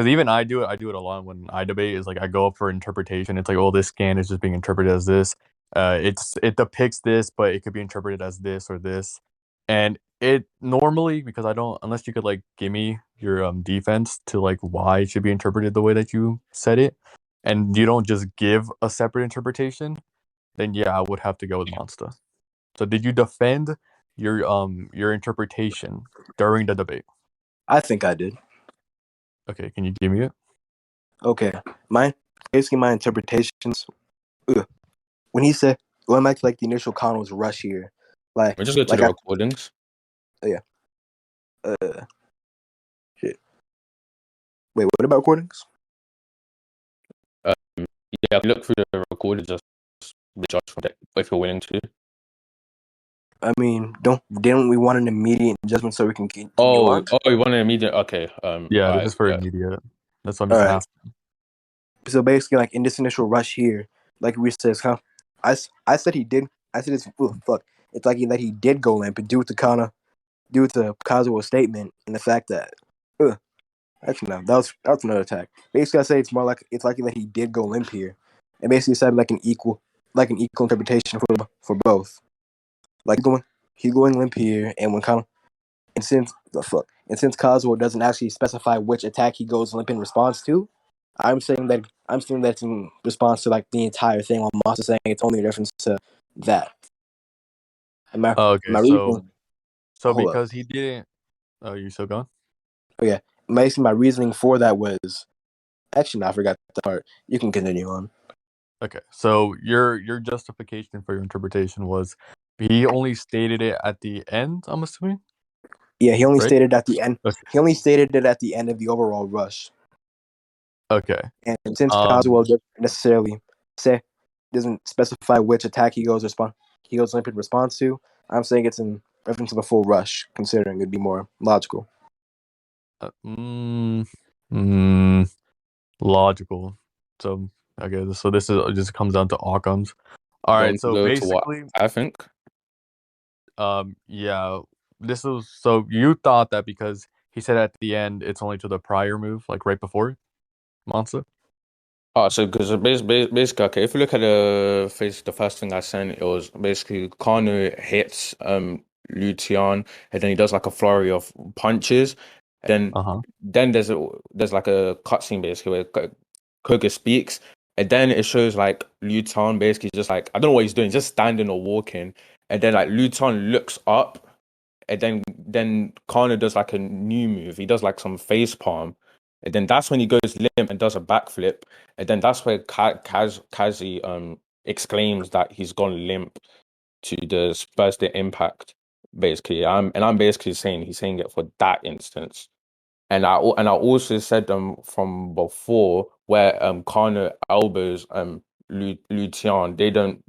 even I do it a lot when I debate. Is like I go up for interpretation. It's like, oh, this scan is just being interpreted as this. It depicts this, but it could be interpreted as this or this. And it normally, because I don't, unless you could like give me your defense to like why it should be interpreted the way that you said it, and you don't just give a separate interpretation, then yeah, I would have to go with Monstah. So did you defend your interpretation during the debate? I think I did. Okay, can you give me it? Okay, my interpretations. When he said, going back to like the initial con was rush here, like We just go to the recordings. Yeah. Shit. Wait, what about recordings? Yeah, look through the recordings, just judge from that if you're willing to. I mean, didn't we want an immediate judgment so we can continue on? You want an immediate? Okay. Yeah, this is for immediate. That's what I'm just asking. So basically, like in this initial rush here, like we says, huh? I said he did. I said it's fuck. It's like that he did go limp due to Kazuo's statement and the fact that actually no, that was another attack. Basically, I say it's likely that he did go limp here, and basically said like an equal interpretation for both. Like he going limp here, and when since Kazuo doesn't actually specify which attack he goes limp in response to, I'm saying that it's in response to like the entire thing. While Moss is saying it's only a reference to that. So because he didn't. Oh, you still gone? Oh yeah. Basically, my reasoning for that was actually no, I forgot the part. You can continue on. Okay, so your justification for your interpretation was he only stated it at the end. I'm assuming. Yeah, he only stated at the end. Okay. He only stated it at the end of the overall rush. Okay. And since Kazuo doesn't necessarily doesn't specify which attack he goes limp in response to, I'm saying it's in reference to the full rush, considering it'd be more logical. Logical. So okay, so this just comes down to outcomes. All right, so basically, I think. Yeah, this was so you thought that because he said at the end it's only to the prior move, like right before Monstah. Oh, so because basically, okay, if you look at the first thing I sent, it was basically Kanu hits Lucian, and then he does like a flurry of punches. Then there's like a cutscene basically where Koga speaks, and then it shows like Lucian basically just like I don't know what he's doing, just standing or walking, and then like Lucian looks up, and then Kanu does like a new move. He does like some face palm. And then that's when he goes limp and does a backflip. And then that's where Kazi exclaims that he's gone limp to the Spurs the impact, basically. I'm basically saying he's saying it for that instance. And I also said from before where Kana elbows Lucian, they don't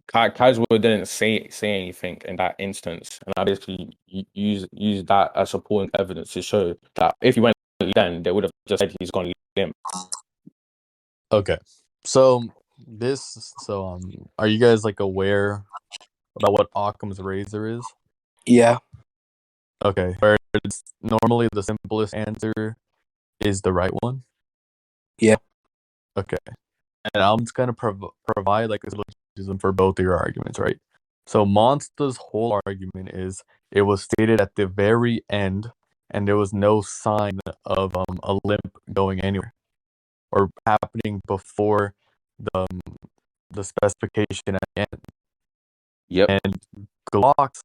Caswell didn't say anything in that instance, and I basically use that as supporting evidence to show that if he went then they would have just said he's gone limp. Okay. So are you guys like aware about what Occam's razor is? Yeah. Okay. Where it's normally the simplest answer is the right one. Yeah. Okay. And I'm just gonna provide like a syllogism for both of your arguments, right? So Monstah's whole argument is it was stated at the very end, and there was no sign of a limp going anywhere or happening before the the specification at the end. Yep. And Glock's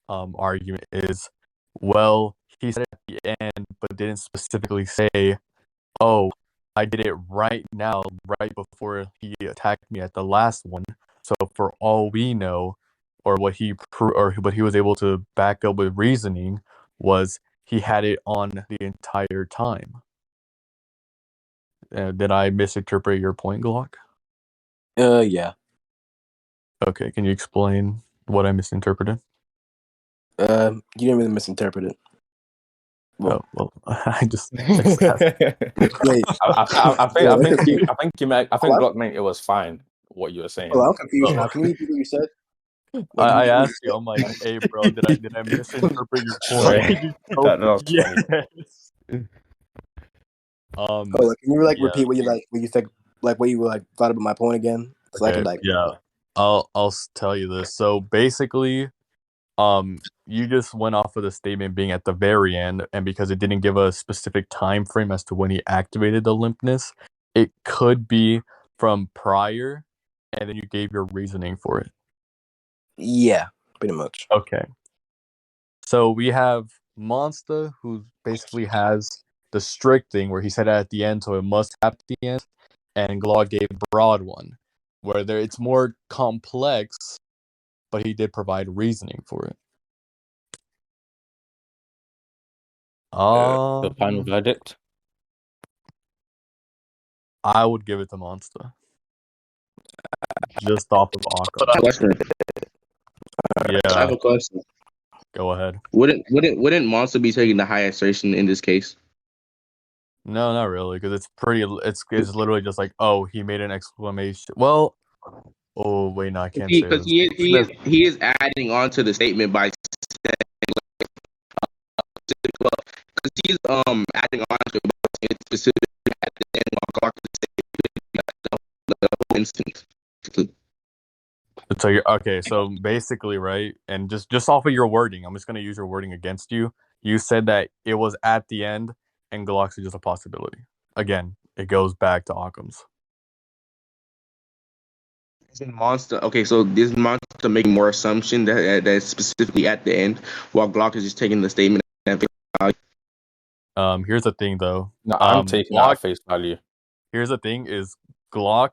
argument is, well, he said it at the end, but didn't specifically say, "Oh, I did it right now, right before he attacked me at the last one." So for all we know, or what what he was able to back up with reasoning was he had it on the entire time. Did I misinterpret your point, Glock? Yeah. Okay, can you explain what I misinterpreted? You didn't really misinterpret it. Oh, well, I just Wait. I think Glock meant it was fine what you were saying. I'm confused Oh. now. Can you repeat what you said? I asked you, I'm like, hey, bro, did I misinterpret your Sorry. point? That was funny. Yes. Can you yeah. repeat what you think, like what you thought about my point again? So I could Yeah. I'll tell you this. So basically, you just went off of the statement being at the very end, and because it didn't give a specific time frame as to when he activated the limpness, it could be from prior, and then you gave your reasoning for it. Yeah, pretty much. Okay. So we have Monstah, who basically has the strict thing where he said it at the end, so it must happen at the end, and Glock gave a broad one, where it's more complex, but he did provide reasoning for it. The final verdict. I would give it to Monstah. Just off of Occam. I Yeah, have a question. go ahead. Wouldn't Monstah be taking the high assertion in this case? No, not really, because it's literally just like, oh, he made an exclamation. Well, oh wait, no, I can't say Because this. he is adding on to the statement by saying, because he's adding on to it specifically at the end while Clark is saying the whole instant. So so basically, right, and just off of your wording, I'm just gonna use your wording against you. You said that it was at the end, and Glock's is just a possibility. Again, it goes back to Occam's. Monstah. Okay, so this Monstah making more assumption that's specifically at the end, while Glock is just taking the statement. Here's the thing, though. No, I'm taking that at face value. Here's the thing: is Glock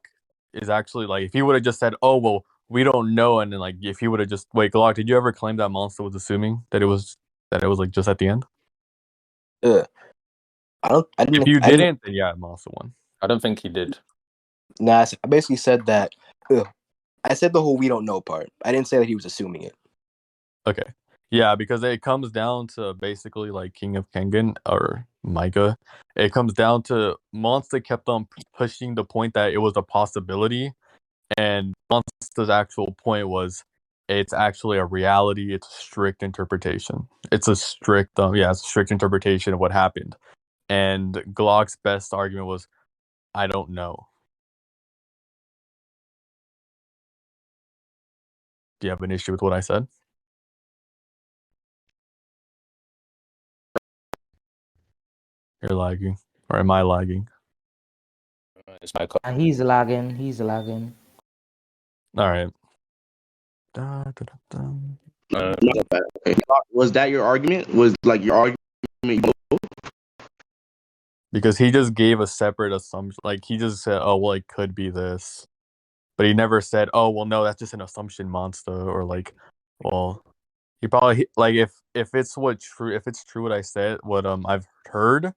is actually like, if he would have just said, "Oh well, we don't know," and then like if he would have just Glock, did you ever claim that Monstah was assuming that it was like just at the end? If you didn't, then yeah, Monstah won. I don't think he did. Nah, I basically said that. I said the whole "we don't know" part. I didn't say that he was assuming it. Okay. Yeah, because it comes down to basically like King of Kengan or Micah. It comes down to Monstah kept on pushing the point that it was a possibility, and Monstah's actual point was it's actually a reality. It's a strict interpretation. It's a strict interpretation of what happened. And Glock's best argument was, I don't know. Do you have an issue with what I said? You're lagging. Or am I lagging? It's my He's lagging. He's lagging. All right. Was that your argument? Was like your argument? Because he just gave a separate assumption. Like he just said, "Oh well, it could be this," but he never said, "Oh well, no, that's just an assumption, Monstah," or like, well, he probably like if it's true what I said, what I've heard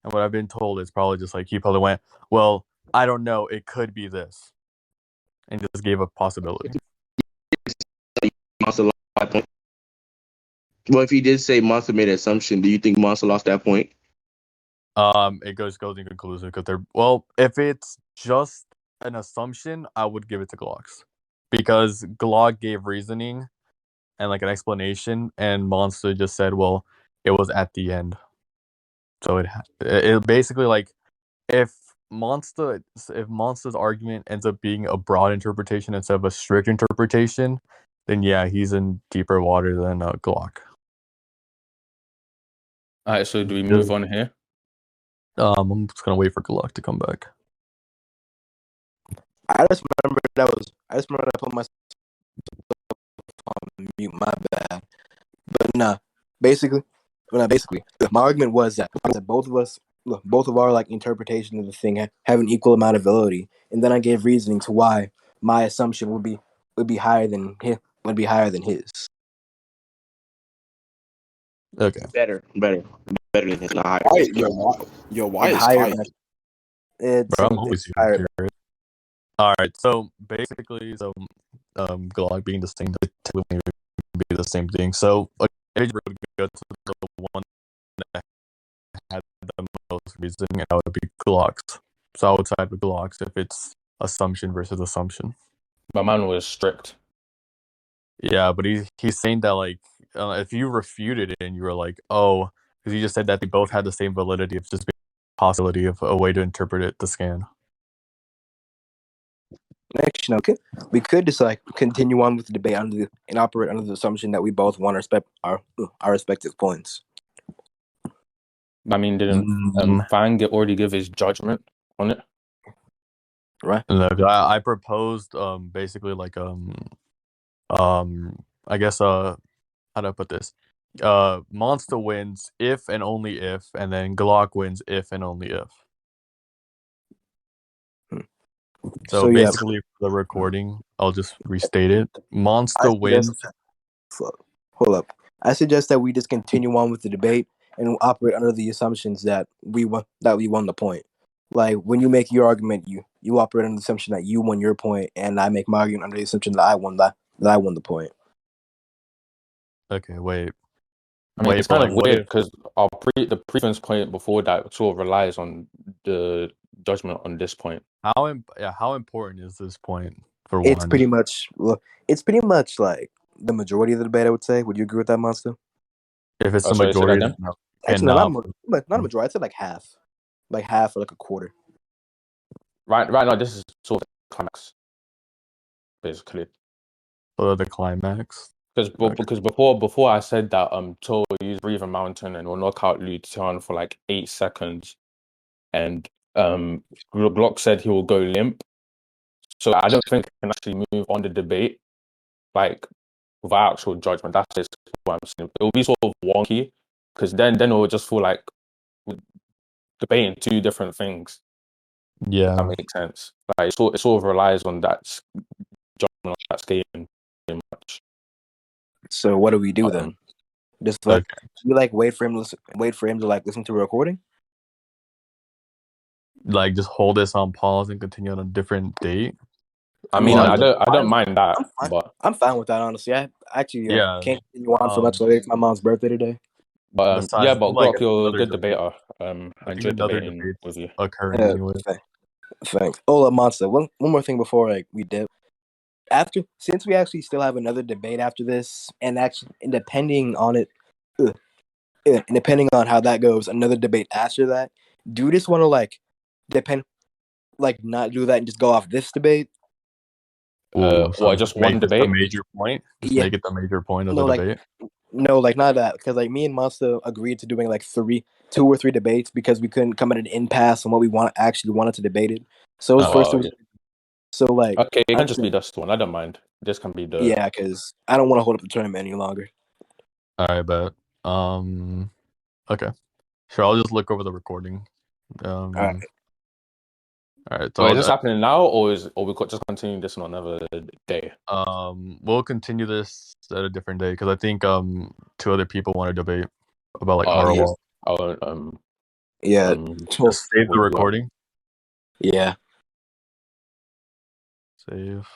and what I've been told, it's probably just like he probably went, "Well, I don't know, it could be this," and just gave a possibility. Monstah lost that point? Well, if he did say Monstah made an assumption, do you think Monstah lost that point? It goes inconclusive because if it's just an assumption, I would give it to Glocks because Glock gave reasoning and like an explanation, and Monstah just said, "Well, it was at the end." So it basically like if Monstah's argument ends up being a broad interpretation instead of a strict interpretation, then yeah, he's in deeper water than Glock. All right, so do we move on here? I'm just gonna wait for Glock to come back. I just remember I put myself on mute. My bad. But basically, my argument was that both of our like interpretation of the thing have an equal amount of validity, and then I gave reasoning to why my assumption would be higher than his. Okay. Better than his, not higher. Why, why It's is higher tight? than it's, Bro, I'm always it's higher. accurate. All right, so basically, Glock being the same, typically be the same thing. So if you go to the one that had the most reasoning, and that would be Glock's. So I would side with Glock's if it's assumption versus assumption. My man was strict. Yeah, but he's saying that like if you refuted it and you were like, oh, because you just said that they both had the same validity, it's just a possibility of a way to interpret it, the scan. Actually, no, we could just like continue on with the debate and operate under the assumption that we both want our respective points. I mean, didn't Fang already give his judgment on it? Right. Look, I proposed basically like I guess how do I put this? Monstah wins if and only if, and then Glock wins if and only if. So basically, for the recording, I'll just restate it. Monstah wins. Hold up. I suggest that we just continue on with the debate and operate under the assumptions that we won the point. Like when you make your argument, you operate under the assumption that you won your point, and I make my argument under the assumption that I won the point. Okay, wait. I mean, it's kind of weird because the previous point before that sort of relies on the judgment on this point. How important is this point for It's one? pretty much like the majority of the debate, I would say. Would you agree with that, Monstah? If it's the majority, actually, not a majority. I'd say like half or like a quarter. Right now, this is sort of the climax, basically. So the climax. Because before I said that To used Breathe Mountain and will knock out Liu Tian for like 8 seconds, and Glock said he will go limp. So I don't think we can actually move on the debate like without actual judgment. That's just what I'm saying. It will be sort of wonky because then it will just feel like we're debating two different things. Yeah, that makes sense. Like it sort of relies on that judgment on that scaling pretty much. So what do we do then? Just like we like wait for him to like listen to a recording. Like just hold this on pause and continue on a different date. I mean, I don't mind that, but I'm fine with that, honestly. I actually can't continue on for much later. It's my mom's birthday today. But Glock, you're a good debater. I enjoyed debating with you. Thanks. Oh, Monstah. One more thing before we dip. Since we actually still have another debate after this, and depending on how that goes, another debate after that. Do you just want to not do that and just go off this debate? Just one debate? The major point? Make it the major point of the debate? No, not that. Because me and Monstah agreed to doing 2 or 3 debates because we couldn't come at an impasse on what we wanted to debate it. So it was okay, it can just be this one. I don't mind. This can be the because I don't want to hold up the tournament any longer. All right, but okay, sure. I'll just look over the recording. All right. So is this happening now, or we could just continue this on another day? We'll continue this at a different day because I think 2 other people want to debate about Marwell. Just save the recording. Yeah. Save.